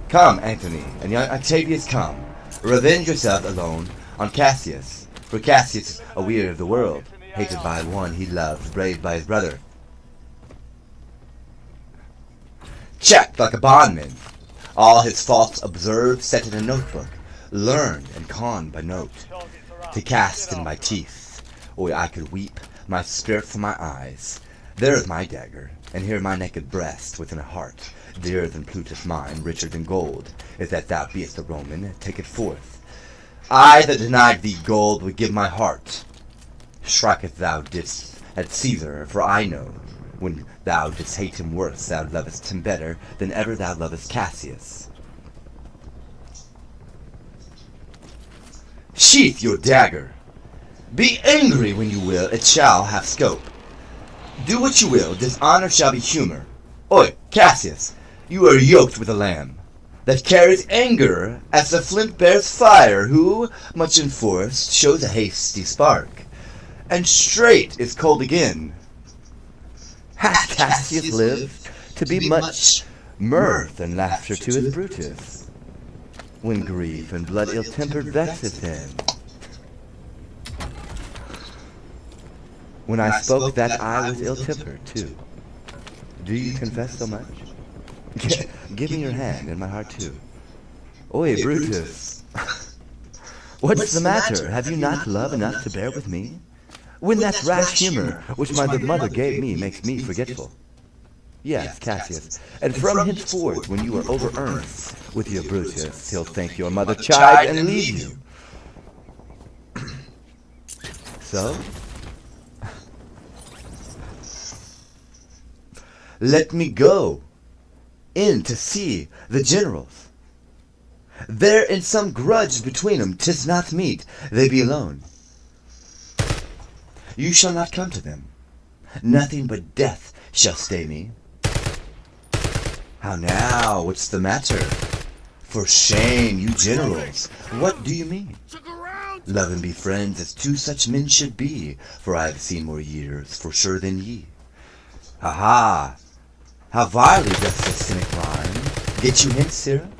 Come, Antony, and young Octavius, come. Revenge yourself alone on Cassius. For Cassius, a weary of the world, hated by one he loved, braved by his brother. Checked like a bondman. All his faults observed, set in a notebook, learned and conned by note, to cast in my teeth. Or I could weep my spirit from my eyes. There is my dagger, and here my naked breast within a heart, dearer than Plutus mine, richer than gold, is that thou beest a Roman, take it forth. I that denied thee gold would give my heart. Strike if thou didst at Caesar, for I know, when thou didst hate him worse, thou lovest him better than ever thou lovest Cassius. Sheath your dagger. Be angry when you will, it shall have scope. Do what you will, dishonor shall be humor. Oi, Cassius, you are yoked with a lamb that carries anger as the flint bears fire, who, much enforced, shows a hasty spark, and straight is cold again. Hath Cassius lived to be much mirth and laughter to his Brutus, when grief and blood ill-tempered vexeth him? When I spoke that I was ill-tempered, too. Do you confess so much? Give me your hand and my heart, too. Oi, Brutus. What's the matter? Have you not love enough to bear with me? When that rash humor which my mother gave me makes me forgetful. Yes, Cassius, and from henceforth, when you are over earth with your Brutus, he'll think your mother chide and leave you. So? Let me go in to see the generals. There in some grudge between 'em, 'tis not meet they be alone. You shall not come to them. Nothing but death shall stay me. How now? What's the matter? For shame, you generals. What do you mean? Love and be friends as two such men should be, for I have seen more years, for sure, than ye. Ha ha! How vilely doth the cynic rhyme. Get you hence, sirrah?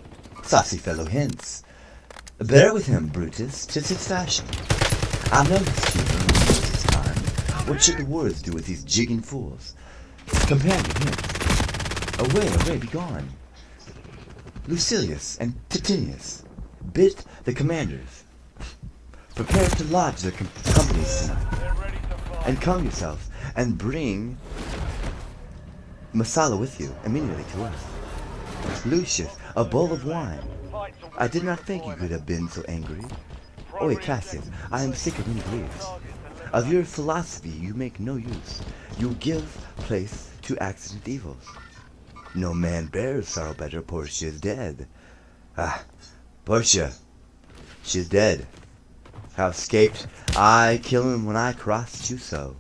Saucy fellow, hence. Bear with him, Brutus, 'tis his fashion. I know his humor, knows his time. What should the words do with these jigging fools? Companion, hence. Away, be gone. Lucilius and Titinius, bid the commanders prepare to lodge their companies tonight. And calm yourself, and bring Masala with you immediately to us. Lucius, a bowl of wine. I did not think you could have been so angry. Oi, Cassius, I am sick of many griefs. Of your philosophy you make no use. You give place to accident evils. No man bears sorrow better. Portia is dead. Ah, Portia, she is dead. How escaped I killing when I crossed you so?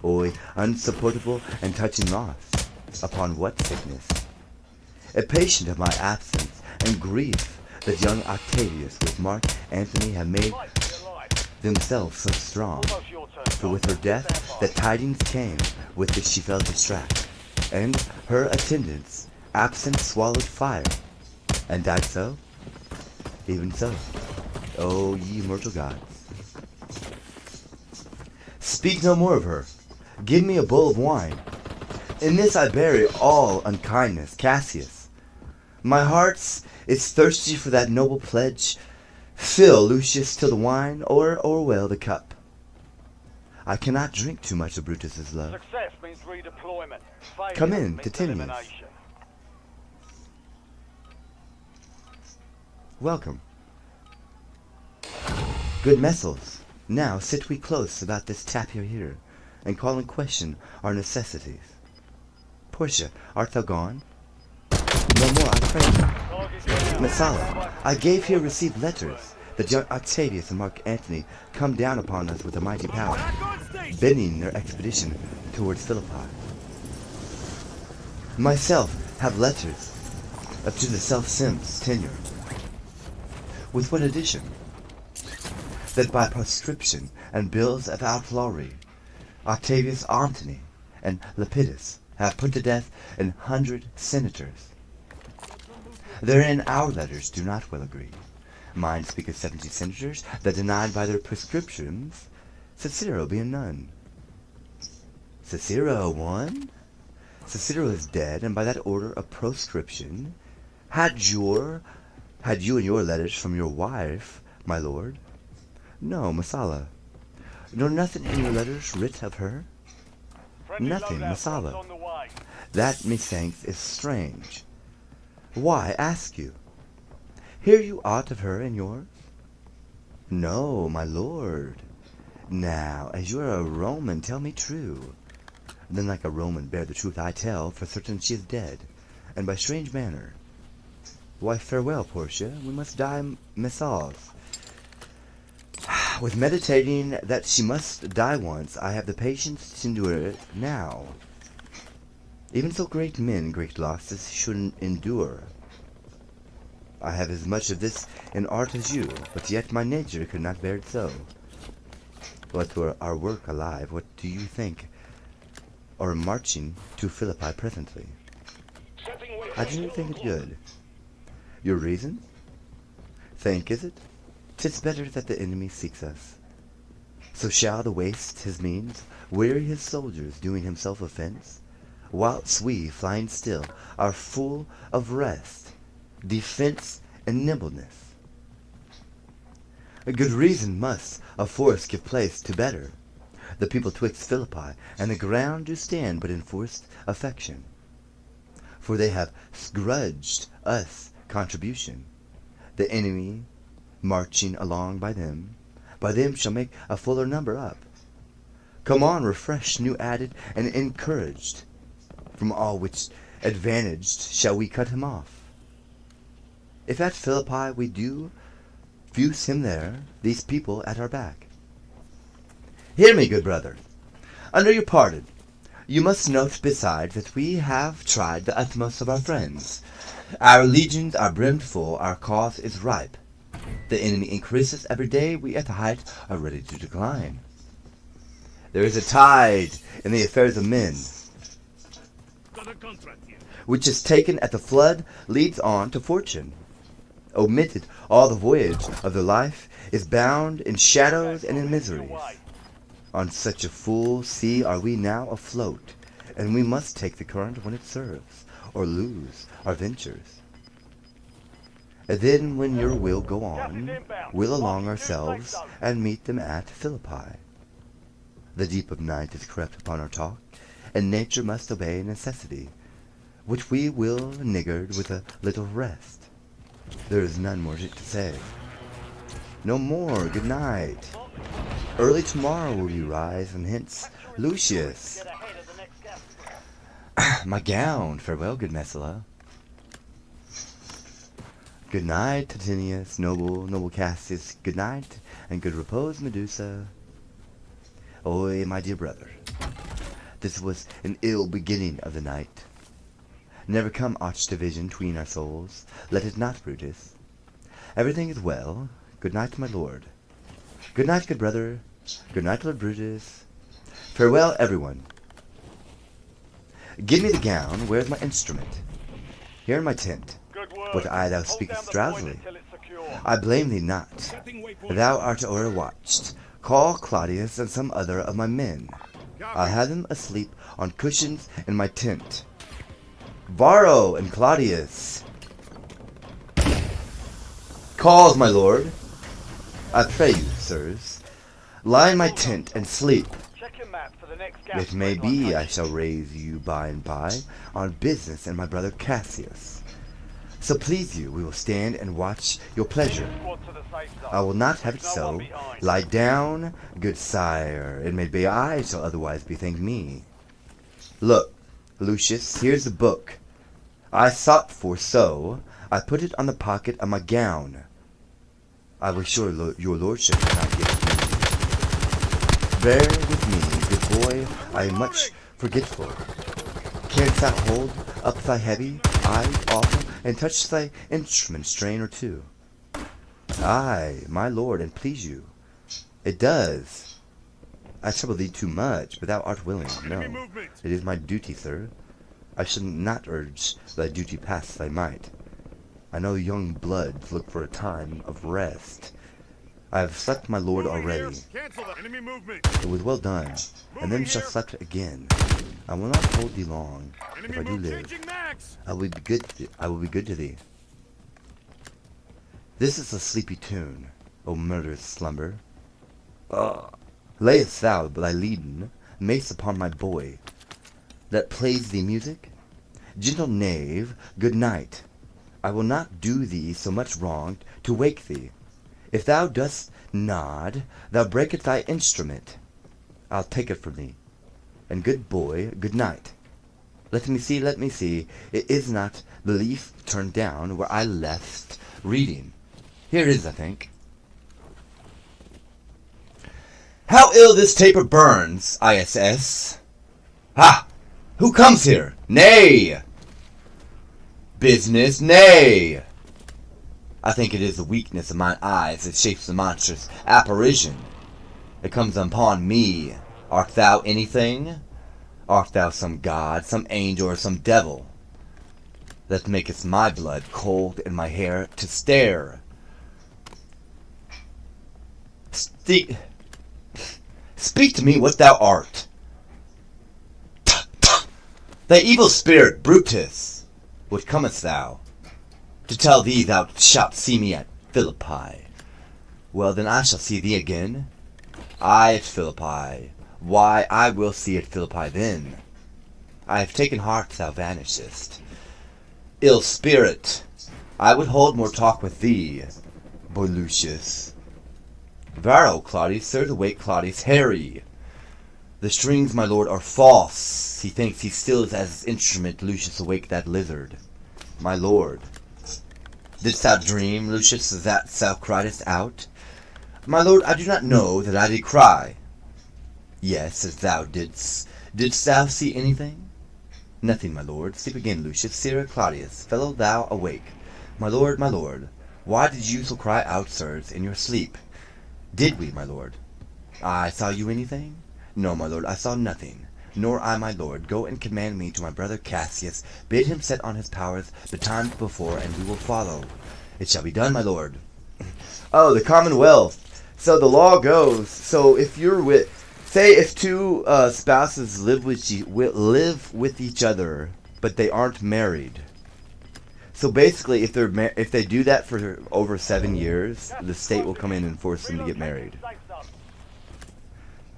Oi, unsupportable and touching loss. Upon what sickness? A patient of my absence and grief that young Octavius with Mark Antony have made themselves so strong. For with her death the tidings came, with which she fell distract, and her attendants absent swallowed fire, and died so? Even so, O ye mortal gods. Speak no more of her. Give me a bowl of wine. In this I bury all unkindness, Cassius. My heart is thirsty for that noble pledge. Fill, Lucius, till the wine, or o'erwell the cup. I cannot drink too much of Brutus's love. Success means redeployment. Come in, means Titinius. elimination. Welcome. Good messels. Now sit we close about this tapir here, and call in question our necessities. Portia, art thou gone? No more, I pray. Messala, I gave here received letters that young Octavius and Mark Antony come down upon us with a mighty power, bending their expedition towards Philippi. Myself have letters up to the self-Sims tenure, with what addition? That by proscription and bills of outlawry, Octavius Antony and Lepidus have put to death 100 senators. Therein our letters do not well agree. Mine speak of 70 senators that denied by their prescriptions, Cicero being none. Cicero one? Cicero is dead, and by that order of proscription, had you and your letters from your wife, my lord? No, Messala. Nor nothing in your letters writ of her? Nothing, Messala. That, methinks, is strange. Why, ask you? Hear you aught of her in yours? No, my lord. Now, as you are a Roman, tell me true. Then like a Roman bear the truth I tell, for certain she is dead, and by strange manner. Why, farewell, Portia, we must die Messals. With meditating that she must die once, I have the patience to endure it now. Even so great men great losses should endure. I have as much of this in art as you, but yet my nature could not bear it so. But were our work alive, what do you think? Or marching to Philippi presently? I do not think it good. Your reason? Think, is it? 'Tis better that the enemy seeks us. So shall the waste his means, weary his soldiers, doing himself offence, whilst we, flying still, are full of rest, defence, and nimbleness. A good reason must of force give place to better. The people twixt Philippi and the ground do stand but in forced affection. For they have grudged us contribution. The enemy, marching along by them shall make a fuller number up. Come on, refreshed, new added, and encouraged. From all which advantaged shall we cut him off. If at Philippi we do fuse him there, these people at our back. Hear me, good brother. Under your pardon, you must note besides that we have tried the utmost of our friends. Our legions are brimmed full, our cause is ripe. The enemy increases every day, we at the height are ready to decline. There is a tide in the affairs of men, which is taken at the flood, leads on to fortune. Omitted all the voyage of their life, is bound in shadows and in miseries. On such a full sea are we now afloat, and we must take the current when it serves, or lose our ventures. And then when your will go on, we'll along ourselves, and meet them at Philippi. The deep of night is crept upon our talk, and nature must obey necessity, which we will niggard with a little rest. There is none more to say. No more, good night. Early tomorrow will you rise, and hence, Lucius. My gown, farewell, good Messala. Good night, Titinius, noble Cassius, good night, and good repose, Medusa. Oi, my dear brother, this was an ill beginning of the night. Never come aught division tween our souls, let it not, Brutus. Everything is well. Good night, my lord. Good night, good brother. Good night, Lord Brutus. Farewell, everyone. Give me the gown. Where's my instrument? Here in my tent. But thou speakest drowsily. I blame thee not. Thou art o'erwatched. Call Claudius and some other of my men. I'll have them asleep on cushions in my tent. Varro and Claudius. Calls, my lord. I pray you, sirs, lie in my tent and sleep. It may be I shall raise you by and by on business and my brother Cassius. So please you, we will stand and watch your pleasure. I will not have it so. Lie down, good sire. It may be I shall otherwise bethink me. Look, Lucius, here's the book. I sought for so, I put it on the pocket of my gown. I was sure your lordship would not give it me. Bear with me, good boy, I am much forgetful. Canst thou hold up thy heavy eye often, and touch thy instrument strain or two? Aye, my lord, and please you. It does. I trouble thee too much, but thou art willing. No, it is my duty, sir. I should not urge thy duty past thy might. I know young bloods look for a time of rest. I have slept, my lord, already. It was well done, and then shall slept again. I will not hold thee long. If I do live, I will be good to thee. This is a sleepy tune, O murderous slumber. Layest thou thy leaden mace upon my boy, that plays thee music? Gentle knave, good night. I will not do thee so much wrong to wake thee. If thou dost nod, thou breakest thy instrument. I'll take it from thee. And good boy, good night. Let me see, it is not the leaf turned down where I left reading. Here it is, I think. How ill this taper burns, ISS. Ha! Who comes here? Nay! Business, nay! I think it is the weakness of mine eyes that shapes the monstrous apparition. It comes upon me. Art thou anything? Art thou some god, some angel, or some devil, that makest my blood cold and my hair to stare? Speak to me what thou art. Thy evil spirit, Brutus, what comest thou? To tell thee thou shalt see me at Philippi. Well, then I shall see thee again. I at Philippi. Why, I will see at Philippi then. I have taken heart thou vanishest. Ill spirit, I would hold more talk with thee, boy Lucius. Varo, Claudius, sir, the weight Claudius, Harry. The strings, my lord, are false. He thinks he still is as his instrument, Lucius, awake that lizard. My lord. Didst thou dream, Lucius, that thou criedest out? My lord, I do not know that I did cry. Yes, as thou didst. Didst thou see anything? Nothing, my lord. Sleep again, Lucius. Sirrah Claudius, fellow thou awake. My lord, why did you so cry out, sirs, in your sleep? Did we, my lord? I saw you anything? No, my lord, I saw nothing. Nor I, my lord. Go and command me to my brother Cassius. Bid him set on his powers the times before, and we will follow. It shall be done, my lord. Oh, the Commonwealth. So the law goes, so if you're with, say if two spouses live with each other, but they aren't married. So basically, if they do that for over 7 years, the state will come in and force them to get married.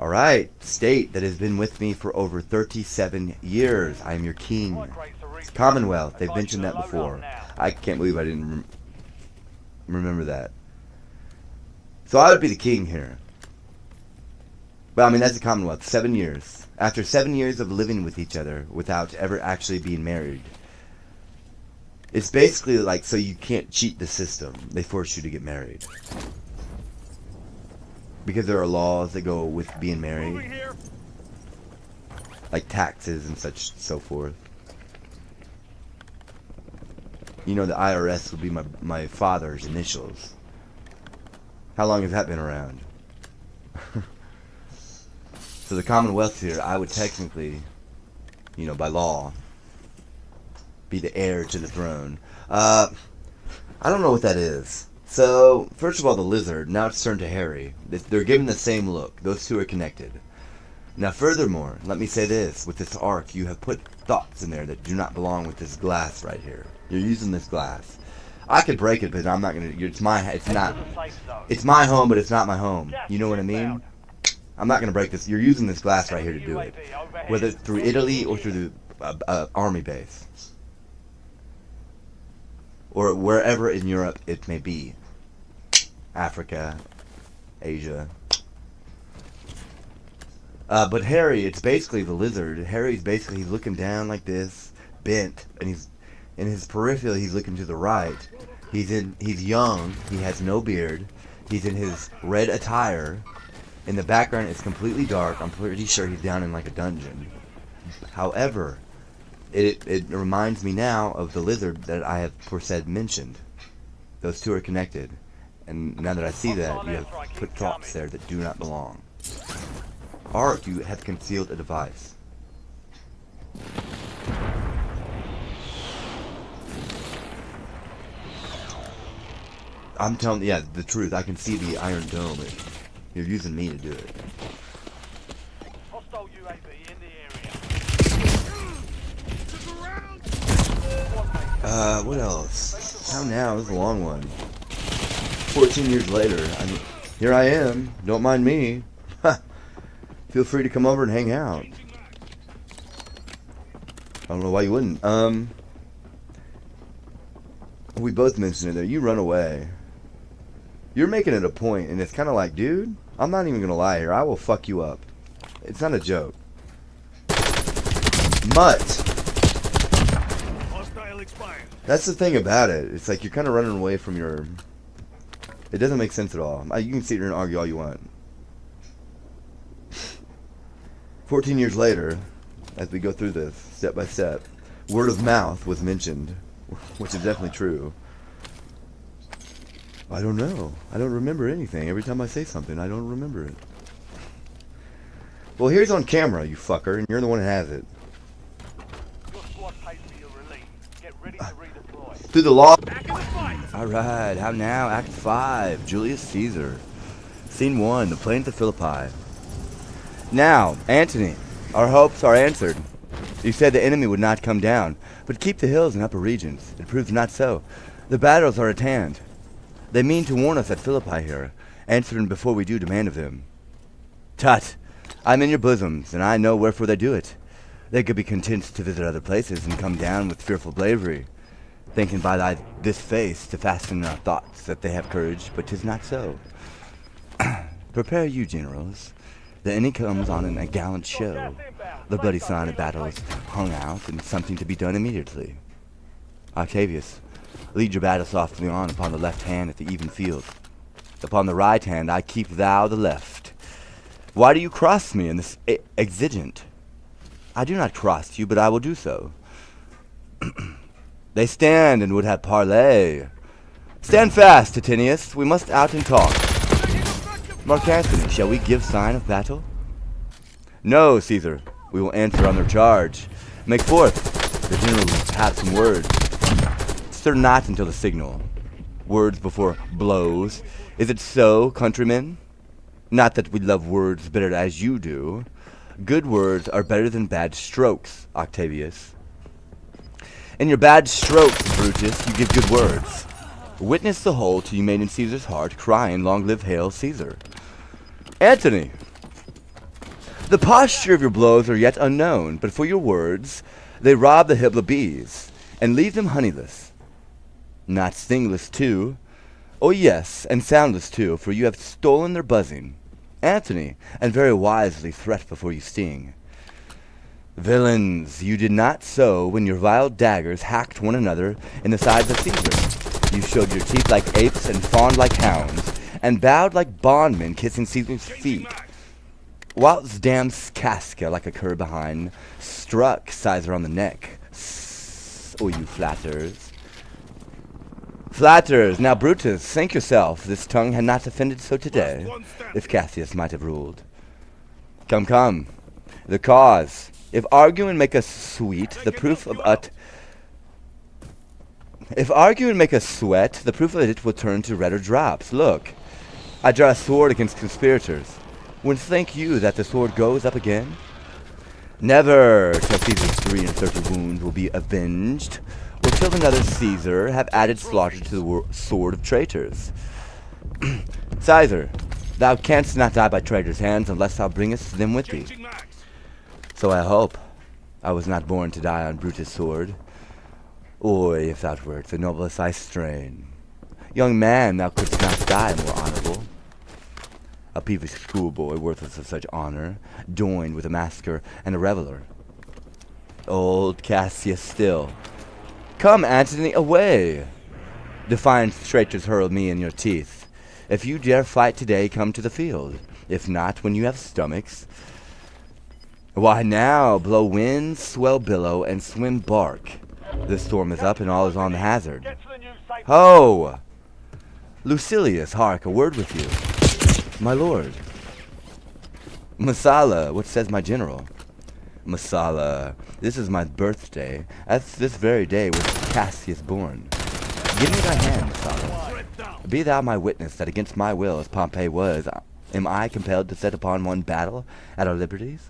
All right, state that has been with me for over 37 years. I am your king. Commonwealth. They've mentioned that before. I can't believe I didn't remember that. So I would be the king here. But I mean, that's the Commonwealth. 7 years. After 7 years of living with each other without ever actually being married. It's basically like, so you can't cheat the system. They force you to get married. Because there are laws that go with being married. Like taxes and such, so forth. You know, the IRS would be my father's initials. How long has that been around? So the Commonwealth here, I would technically, you know, by law, be the heir to the throne. I don't know what that is. So, first of all, the lizard. Now it's turned to Harry. They're given the same look. Those two are connected. Now, furthermore, let me say this. With this arc, you have put thoughts in there that do not belong with this glass right here. You're using this glass. I could break it, but I'm not gonna. It's my home, but it's not my home. You know what I mean? I'm not gonna break this. You're using this glass right here to do it. Whether through Italy or through the army base. Or wherever in Europe it may be. Africa, Asia. But Harry, it's basically the lizard. Harry's basically looking down like this, bent, and In his peripheral, he's looking to the right. He's young. He has no beard. He's in his red attire. In the background, it's completely dark. I'm pretty sure he's down in like a dungeon. However, it reminds me now of the lizard that I have foresaid mentioned. Those two are connected. And now that I see that, you have put thoughts there that do not belong. Or you have concealed a device. I'm telling you, yeah, the truth. I can see the Iron Dome. You're using me to do it. Hostile UAV in the area. What else? How now? This is a long one. 14 years later, here I am. Don't mind me. Feel free to come over and hang out. I don't know why you wouldn't. We both mentioned it there. You run away. You're making it a point, and it's kind of like, dude, I'm not even going to lie here. I will fuck you up. It's not a joke. Mutt. That's the thing about it. It's like you're kind of running away from your... It doesn't make sense at all. You can sit here and argue all you want. 14 years later, as we go through this, step by step, word of mouth was mentioned, which is definitely true. I don't know. I don't remember anything. Every time I say something, I don't remember it. Well, here's on camera, you fucker, and you're the one that has it. Your squad pays for your relief. Get ready to redeploy. Through the law. Alright, how now? Act 5, Julius Caesar. Scene 1, the plains of Philippi. Now, Antony, our hopes are answered. You said the enemy would not come down, but keep the hills and upper regions. It proves not so. The battles are at hand. They mean to warn us at Philippi here, answering before we do demand of them. Tut, I'm in your bosoms, and I know wherefore they do it. They could be content to visit other places and come down with fearful bravery, thinking by this face to fasten our thoughts that they have courage, but 'tis not so. Prepare you, generals. The enemy comes on in a gallant show. The bloody sign of battle is hung out, and something to be done immediately. Octavius, lead your battle softly on upon the left hand at the even field. Upon the right hand I keep thou the left. Why do you cross me in this exigent? I do not cross you, but I will do so. They stand and would have parley. Stand fast, Titinius. We must out and talk. Mark Antony, shall we give sign of battle? No, Caesar. We will answer on their charge. Make forth. The general will have some words. Stir not until the signal. Words before blows. Is it so, countrymen? Not that we love words better as you do. Good words are better than bad strokes, Octavius. In your bad strokes, Brutus, you give good words. Witness the whole till you made in Caesar's heart, crying, long live hail Caesar. Antony, the posture of your blows are yet unknown, but for your words, they rob the Hybla bees, and leave them honeyless. Not stingless too. Oh yes, and soundless too, for you have stolen their buzzing. Antony, and very wisely threat before you sting. Villains, you did not so when your vile daggers hacked one another in the sides of Caesar. You showed your teeth like apes and fawned like hounds, and bowed like bondmen kissing Caesar's feet. Whilst damned Casca, like a cur behind, struck Caesar on the neck. Oh, you flatterers. Flatterers, now Brutus, think yourself, this tongue had not offended so today, if Cassius might have ruled. Come, come, the cause. If argue and make us sweet, the proof of If argue and make us sweat, the proof of it will turn to redder drops. Look, I draw a sword against conspirators. When think you that the sword goes up again? Never till Caesar's 33 wounds will be avenged, or till another Caesar have added slaughter to the sword of traitors. Caesar, thou canst not die by traitors' hands unless thou bringest them with thee. So I hope I was not born to die on Brutus' sword. Or if thou wert the noblest thy strain. Young man, thou couldst not die more honorable. A peevish schoolboy, worthless of such honor, joined with a masker and a reveler. Old Cassius still. Come, Antony, away! Defiant traitors hurl me in your teeth. If you dare fight today, come to the field. If not, when you have stomachs, why now, blow winds, swell billow, and swim bark. The storm is up and all is on the hazard. Get to the new safe. Ho! Lucilius, hark, a word with you. My lord. Masala, what says my general? Masala, this is my birthday. At this very day was Cassius born. Give me thy hand, Masala. Be thou my witness that against my will, as Pompey was, am I compelled to set upon one battle at our liberties?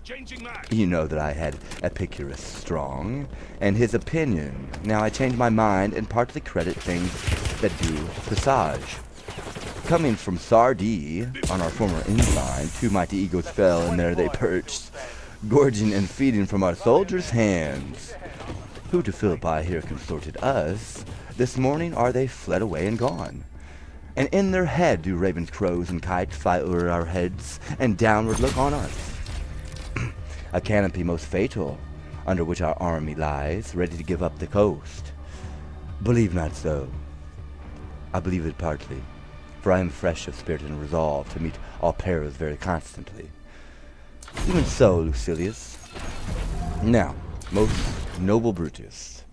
You know that I had Epicurus strong, and his opinion. Now I change my mind and partly credit things that do presage. Coming from Sardis, on our former incline, 2 mighty eagles fell, and there they perched, gorging and feeding from our soldiers' hands. Who to Philippi here consorted us, this morning are they fled away and gone. And in their head do ravens, crows, and kites fly o'er our heads, and downward look on us. A canopy most fatal, under which our army lies, ready to give up the coast. Believe not so. I believe it partly, for I am fresh of spirit and resolve to meet all perils very constantly. Even so, Lucilius. Now, most noble Brutus,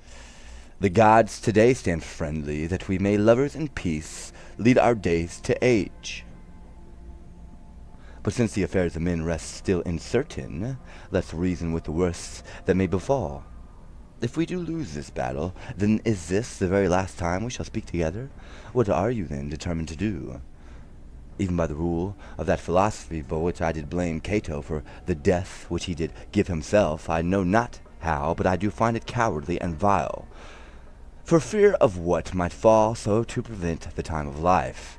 the gods today stand friendly, that we may, lovers in peace, lead our days to age. But since the affairs of men rest still uncertain, let's reason with the worst that may befall. If we do lose this battle, then is this the very last time we shall speak together? What are you then determined to do? Even by the rule of that philosophy for which I did blame Cato for the death which he did give himself, I know not how, but I do find it cowardly and vile. For fear of what might fall, so to prevent the time of life,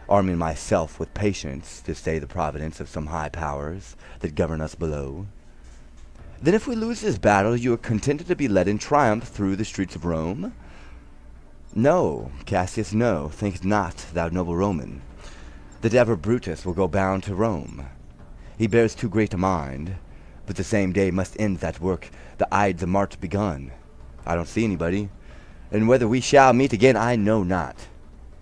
arming myself with patience to stay the providence of some high powers that govern us below. Then if we lose this battle, you are contented to be led in triumph through the streets of Rome? No, Cassius, no, think not, thou noble Roman, that ever Brutus will go bound to Rome. He bears too great a mind, but the same day must end that work, the Ides of March begun. I don't see anybody, and whether we shall meet again I know not.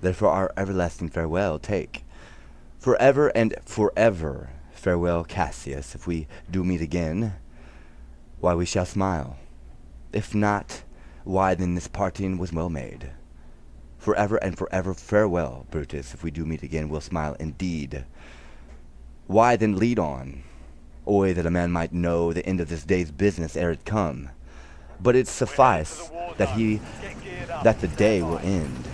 Therefore our everlasting farewell take. Forever and forever farewell, Cassius, if we do meet again. Why, we shall smile. If not, why then this parting was well made. Forever and forever farewell, Brutus, if we do meet again, we'll smile indeed. Why then lead on? Oy, that a man might know the end of this day's business ere it come. But it suffice that the day will end.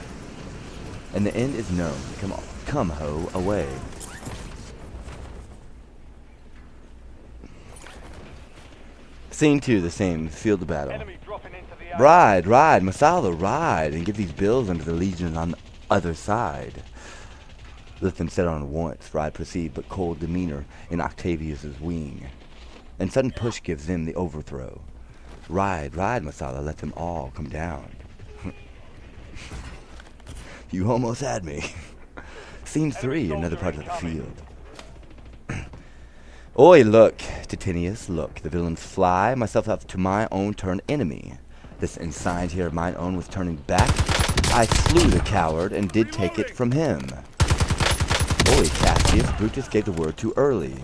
And the end is known. Come on, come ho, away. Scene 2, the same, field of battle. Ride, Masala, ride, and give these bills unto the legions on the other side. Let them set on once, for I perceive but cold demeanor in Octavius's wing, and sudden push gives them the overthrow. Ride, Masala, let them all come down. You almost had me. Scene 3, another part of the field. Oi, look, Titinius, look, the villains fly, myself up to my own turned enemy. This ensign here of mine own was turning back. I slew the coward and did take it from him. Oi, Cassius, Brutus gave the word too early,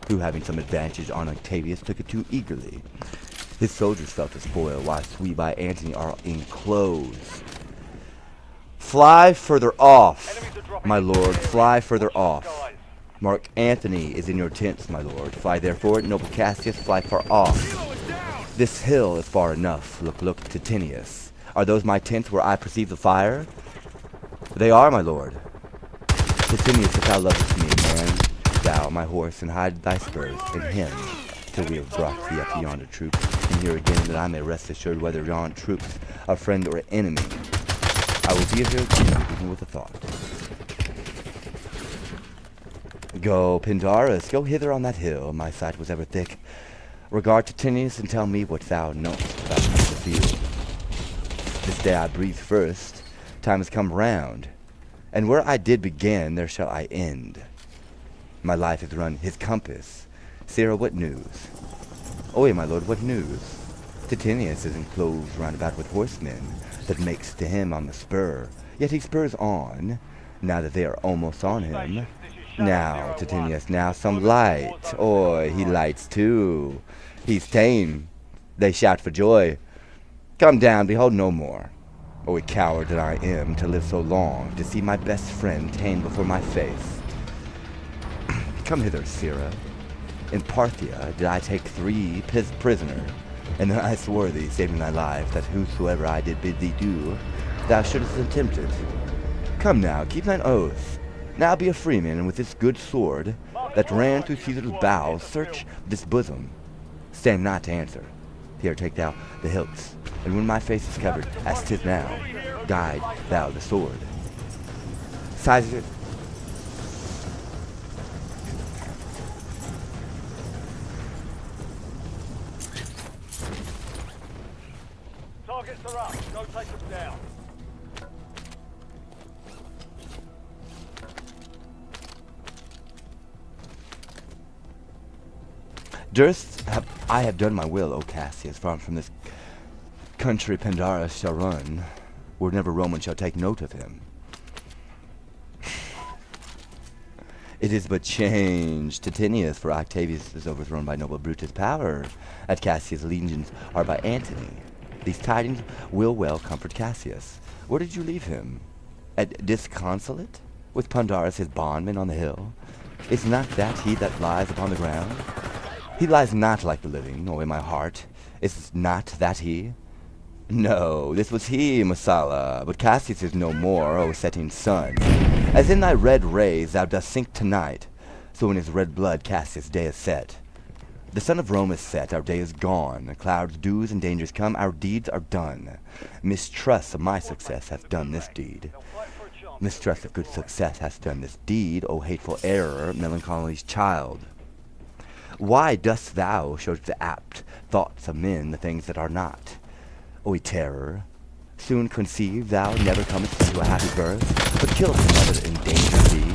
who having some advantage on Octavius took it too eagerly. His soldiers felt the spoil, whilst we by Antony are enclosed. Fly further off, my lord, fly further off. Mark Antony is in your tents, my lord. Fly therefore, noble Cassius, fly far off. This hill is far enough. Look, Titinius. Are those my tents where I perceive the fire? They are, my lord. Titinius, if thou lovest me, man, thou, my horse, and hide thy spurs in him, till we have brought thee up to yonder troop, and here again that I may rest assured whether yonder troops are friend or enemy. I will be here again, even with a thought. Go, Pindarus, go hither on that hill, my sight was ever thick. Regard Titinius, and tell me what thou knowest about the field. This day I breathe first, time has come round, and where I did begin, there shall I end. My life has run his compass. Sarah, what news? Oi, my lord, what news? Titinius is enclosed round about with horsemen that makes to him on the spur, yet he spurs on, now that they are almost on him. Now, Titinius, now some light. Oi, he lights too. He's tame. They shout for joy. Come down, behold no more. Oi, coward that I am, to live so long, to see my best friend ta'en before my face. Come hither, Sirrah. In Parthia did I take 3 prisoner, and then I swore thee, saving thy life, that whosoever I did bid thee do, thou shouldst attempt it. Come now, keep thine oath. Now be a freeman, and with this good sword that ran through Caesar's bowels, search this bosom. Stand not to answer. Here, take thou the hilts, and when my face is covered, as 'tis now, guide thou the sword. Caesar. Targets are up. Go take them down. I have done my will, O Cassius, far from this country Pandarus shall run, where never Roman shall take note of him. It is but change, Titinius, for Octavius is overthrown by noble Brutus' power, at Cassius' legions are by Antony. These tidings will well comfort Cassius. Where did you leave him? At disconsolate? With Pandarus his bondman on the hill? Is not that he that lies upon the ground? He lies not like the living, nor in my heart. Is not that he? No, this was he, Messala, but Cassius is no more, O setting sun. As in thy red rays thou dost sink tonight, so in his red blood Cassius' day is set. The sun of Rome is set, our day is gone. Clouds, dews, and dangers come, our deeds are done. Mistrust of my success hath done this deed. Mistrust of good success hath done this deed, O hateful error, melancholy's child. Why dost thou show to the apt thoughts of men the things that are not? O terror, soon conceive thou never comest to a happy birth, but kill another in danger thee.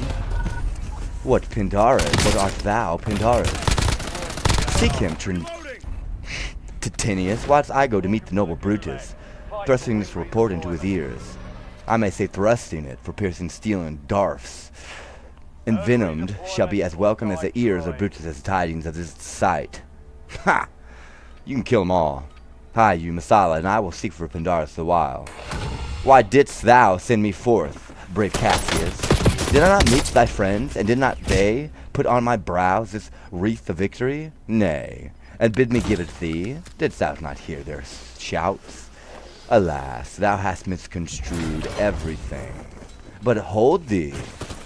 What Pindarus? What art thou, Pindarus? Seek him, Titinius, whilst I go to meet the noble Brutus, thrusting this report into his ears. I may say thrusting it, for piercing steel and darfs. Envenomed shall be as welcome as the ears of Brutus' tidings of this sight. Ha! You can kill them all. Hi, you Messala, and I will seek for Pandarus the while. Why didst thou send me forth, brave Cassius? Did I not meet thy friends, and did not they put on my brows this wreath of victory? Nay, and bid me give it thee. Didst thou not hear their shouts? Alas, thou hast misconstrued everything. But hold thee.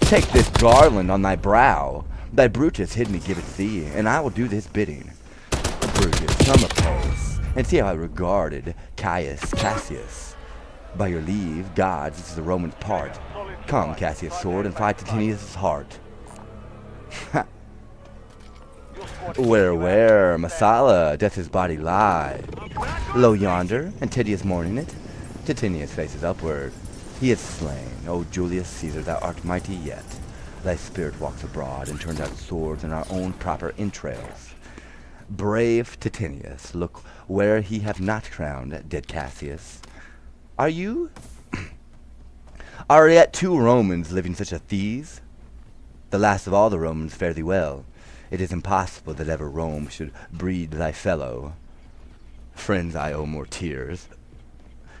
Take this garland on thy brow. Thy Brutus hid me give it thee, and I will do this bidding. Brutus, come apace, and see how I regarded Caius Cassius. By your leave, gods, this is the Roman's part. Come, Cassius' sword, and fight Titinius' heart. Ha! Where, Messala, doth his body lie? Lo yonder, and Titius mourning it. Titinius faces upward. He is slain. O Julius Caesar, thou art mighty yet. Thy spirit walks abroad, and turns out swords in our own proper entrails. Brave Titinius, look where he hath not crowned dead Cassius. Are yet 2 Romans living such as these? The last of all the Romans fare thee well. It is impossible that ever Rome should breed thy fellow. Friends, I owe more tears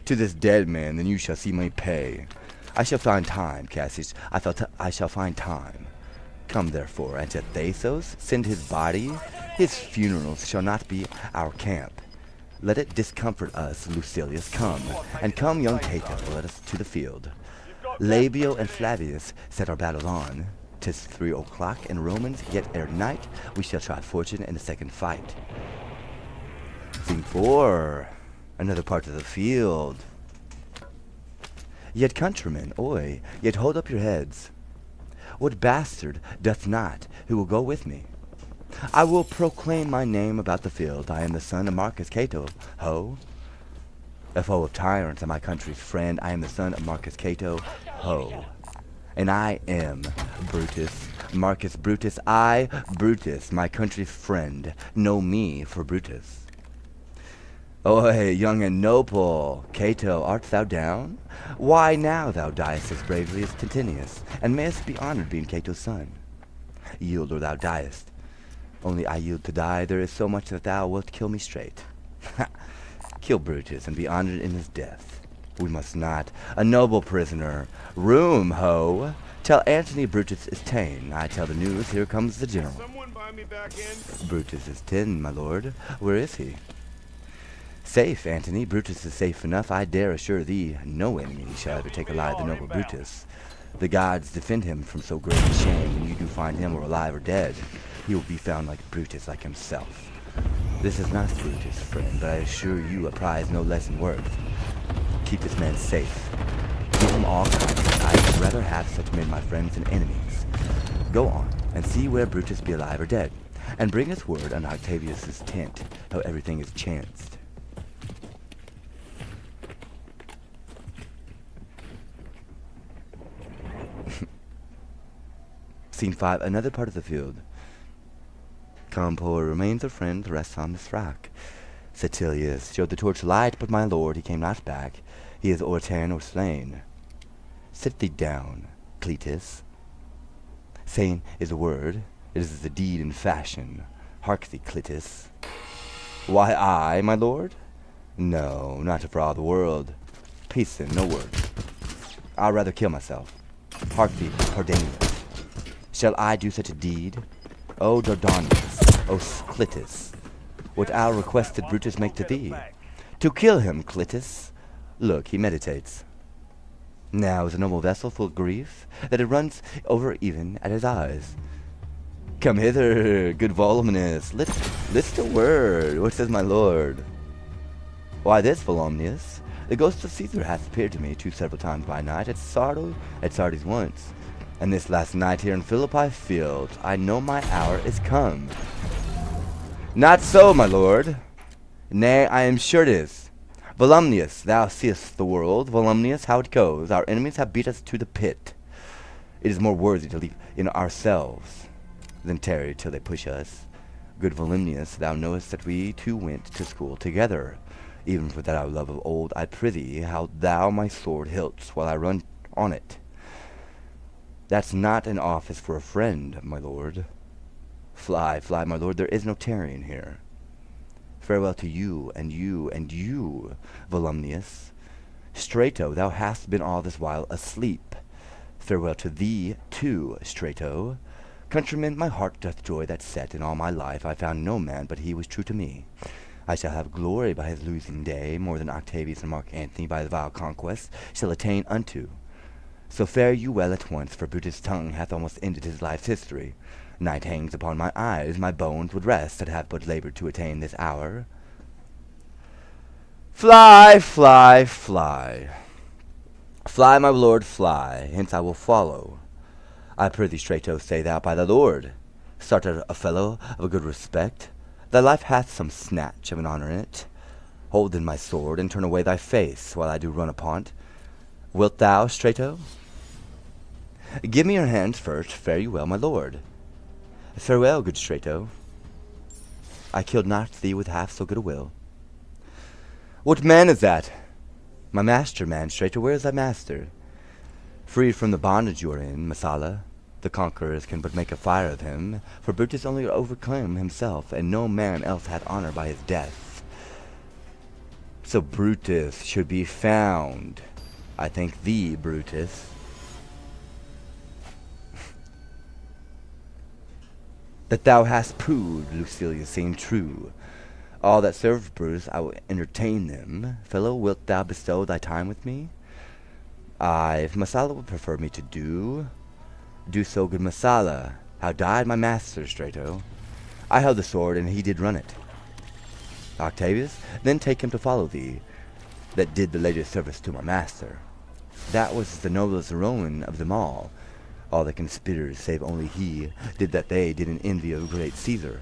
to this dead man than you shall see me pay. I shall find time, Cassius. I shall find time. Come therefore, and to Thasos send his body. His funerals shall not be our camp. Let it discomfort us, Lucilius. Come, and come, young Cato, let us to the field. Labio and Flavius set our battle on. 'Tis 3 o'clock, and Romans, yet ere night we shall try fortune in the second fight. Scene 4. Another part of the field. Yet countrymen, oi, yet hold up your heads. What bastard doth not, who will go with me? I will proclaim my name about the field. I am the son of Marcus Cato, ho. A foe of tyrants and my country's friend, I am the son of Marcus Cato, ho. And I am Brutus, Marcus Brutus, I, Brutus, my country's friend. Know me for Brutus. Oi, young and noble, Cato, art thou down? Why now thou diest as bravely as Titinius, and mayest be honored being Cato's son? Yield or thou diest. Only I yield to die, there is so much that thou wilt kill me straight. Kill Brutus, and be honored in his death. We must not. A noble prisoner. Room, ho! Tell Antony Brutus is ta'en. I tell the news, here comes the general. Someone buy me back in? Brutus is ta'en, my lord. Where is he? Safe, Antony. Brutus is safe enough. I dare assure thee, no enemy shall ever take alive the noble Brutus. The gods defend him from so great a shame, and you do find him or alive or dead. He will be found like Brutus, like himself. This is not Brutus, friend, but I assure you a prize no less in worth. Keep this man safe. Give him all kindness. I would rather have such men my friends than enemies. Go on, and see where Brutus be alive or dead, and bring us word on Octavius's tent, how everything is chanced. Scene 5, another part of the field. Come, poor remains of friends rest on this rock. Satilius showed the torch light, but my lord, he came not back. He is or ta'en or slain. Sit thee down, Cletus. Saying is a word, it is the deed in fashion. Hark thee, Cletus. Why I, my lord? No, not for all the world. Peace then, no word. I'll rather kill myself. Hark thee, Cardanius. Shall I do such a deed? O Dardanius, O Clitus, what our request did Brutus make to thee? To kill him, Clitus. Look, he meditates. Now is a noble vessel full of grief, that it runs over even at his eyes. Come hither, good Voluminous, list a word. What says my lord? Why this, Volumnius? The ghost of Caesar hath appeared to me several times by night at Sardes once. And this last night here in Philippi field, I know my hour is come. Not so, my lord. Nay, I am sure it is. Volumnius, thou seest the world. Volumnius, how it goes. Our enemies have beat us to the pit. It is more worthy to leave in ourselves than tarry till they push us. Good Volumnius, thou knowest that we two went to school together. Even for that our love of old, I prithee, how thou my sword hilts while I run on it. That's not an office for a friend, my lord. Fly, fly, my lord, there is no tarrying here. Farewell to you, and you, and you, Volumnius. Strato, thou hast been all this while asleep. Farewell to thee, too, Strato. Countrymen, my heart doth joy that set in all my life I found no man but he was true to me. I shall have glory by his losing day, more than Octavius and Mark Antony by the vile conquest shall attain unto. So fare you well at once, for Brutus' tongue hath almost ended his life's history. Night hangs upon my eyes, my bones would rest that have but labored to attain this hour. Fly, fly, fly. Fly, my lord, fly, hence I will follow. I prithee, Strato, say thou by the Lord. Start a fellow of a good respect. Thy life hath some snatch of an honour in it. Hold then my sword, and turn away thy face, while I do run upon't. Wilt thou, Strato? Give me your hands first. Fare you well, my lord. Farewell, good Strato. I killed not thee with half so good a will. What man is that? My master, man, Strato. Where is thy master? Freed from the bondage you are in, Messala. The conquerors can but make a fire of him, for Brutus only overcame himself, and no man else had honor by his death. So Brutus should be found. I thank thee, Brutus. That thou hast proved, Lucilius, saying true. All that serve Brutus, I will entertain them. Fellow, wilt thou bestow thy time with me? Aye, if Messala would prefer me to do so, good Messala. How died my master, Strato? I held the sword, and he did run it. Octavius, then take him to follow thee, that did the latest service to my master. That was the noblest Roman of them all. All the conspirators, save only he, did that they did in envy of great Caesar.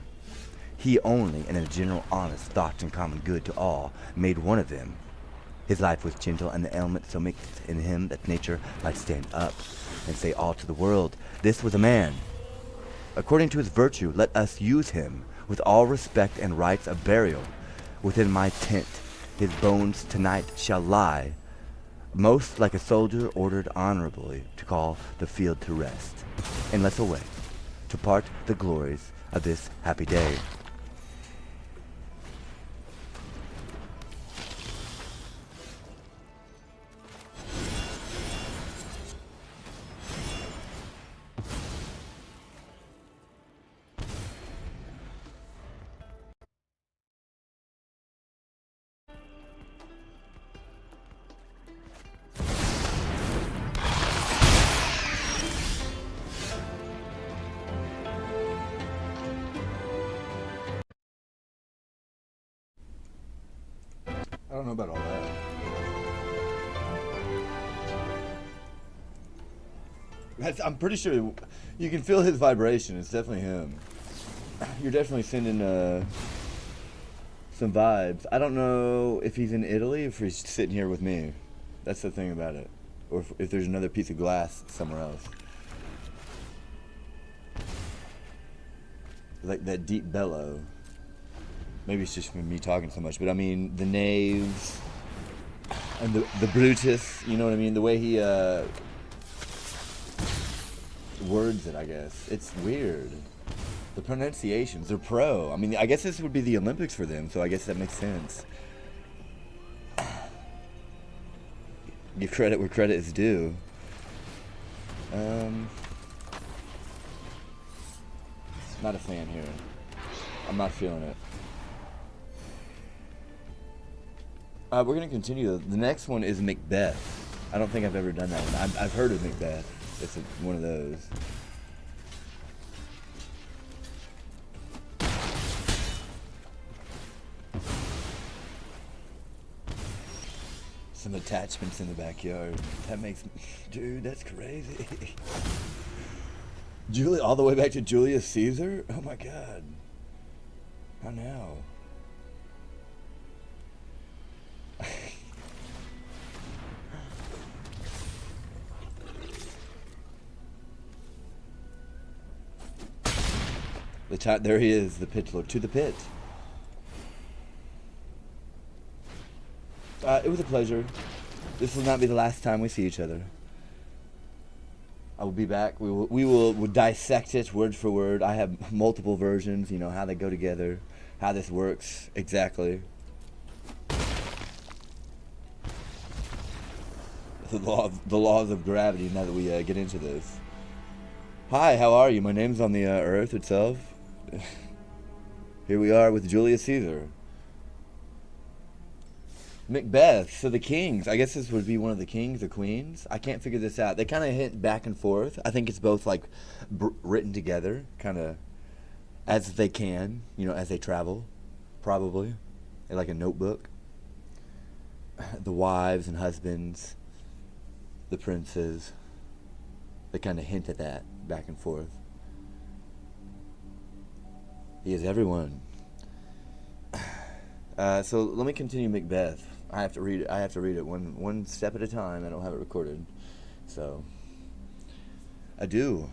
He only, and in a general honest thought and common good to all, made one of them. His life was gentle, and the element so mixed in him that nature might stand up and say all to the world, this was a man. According to his virtue, let us use him with all respect and rites of burial within my tent, his bones tonight shall lie, most like a soldier ordered honorably to call the field to rest, and less away, to part the glories of this happy day. I don't know about all that. I'm pretty sure you can feel his vibration. It's definitely him. You're definitely sending some vibes. I don't know if he's in Italy, if he's sitting here with me. That's the thing about it. Or if there's another piece of glass somewhere else. Like that deep bellow. Maybe it's just from me talking so much, but I mean, the knaves and the Brutus, you know what I mean? The way he words it, I guess. It's weird. The pronunciations, they're pro. I mean, I guess this would be the Olympics for them, so I guess that makes sense. Give credit where credit is due. Not a fan here. I'm not feeling it. We're going to continue. The next one is Macbeth. I don't think I've ever done that one. I've heard of Macbeth. It's one of those. Some attachments in the backyard. That makes me... Dude, that's crazy. All the way back to Julius Caesar? Oh my god. How now? There he is, the pit lord. To the pit. It was a pleasure. This will not be the last time we see each other. I will be back. We'll dissect it word for word. I have multiple versions, you know, how they go together, how this works exactly. The laws of gravity, now that we get into this. Hi, how are you? My name's on the earth itself. Here we are with Julius Caesar. Macbeth, so the kings. I guess this would be one of the kings or queens. I can't figure this out. They kind of hint back and forth. I think it's both like written together, kind of as they can, you know, as they travel, probably, like a notebook. The wives and husbands, the princes, they kind of hint at that back and forth. He is everyone. So let me continue Macbeth. I have to read it one step at a time. I don't have it recorded. So, adieu.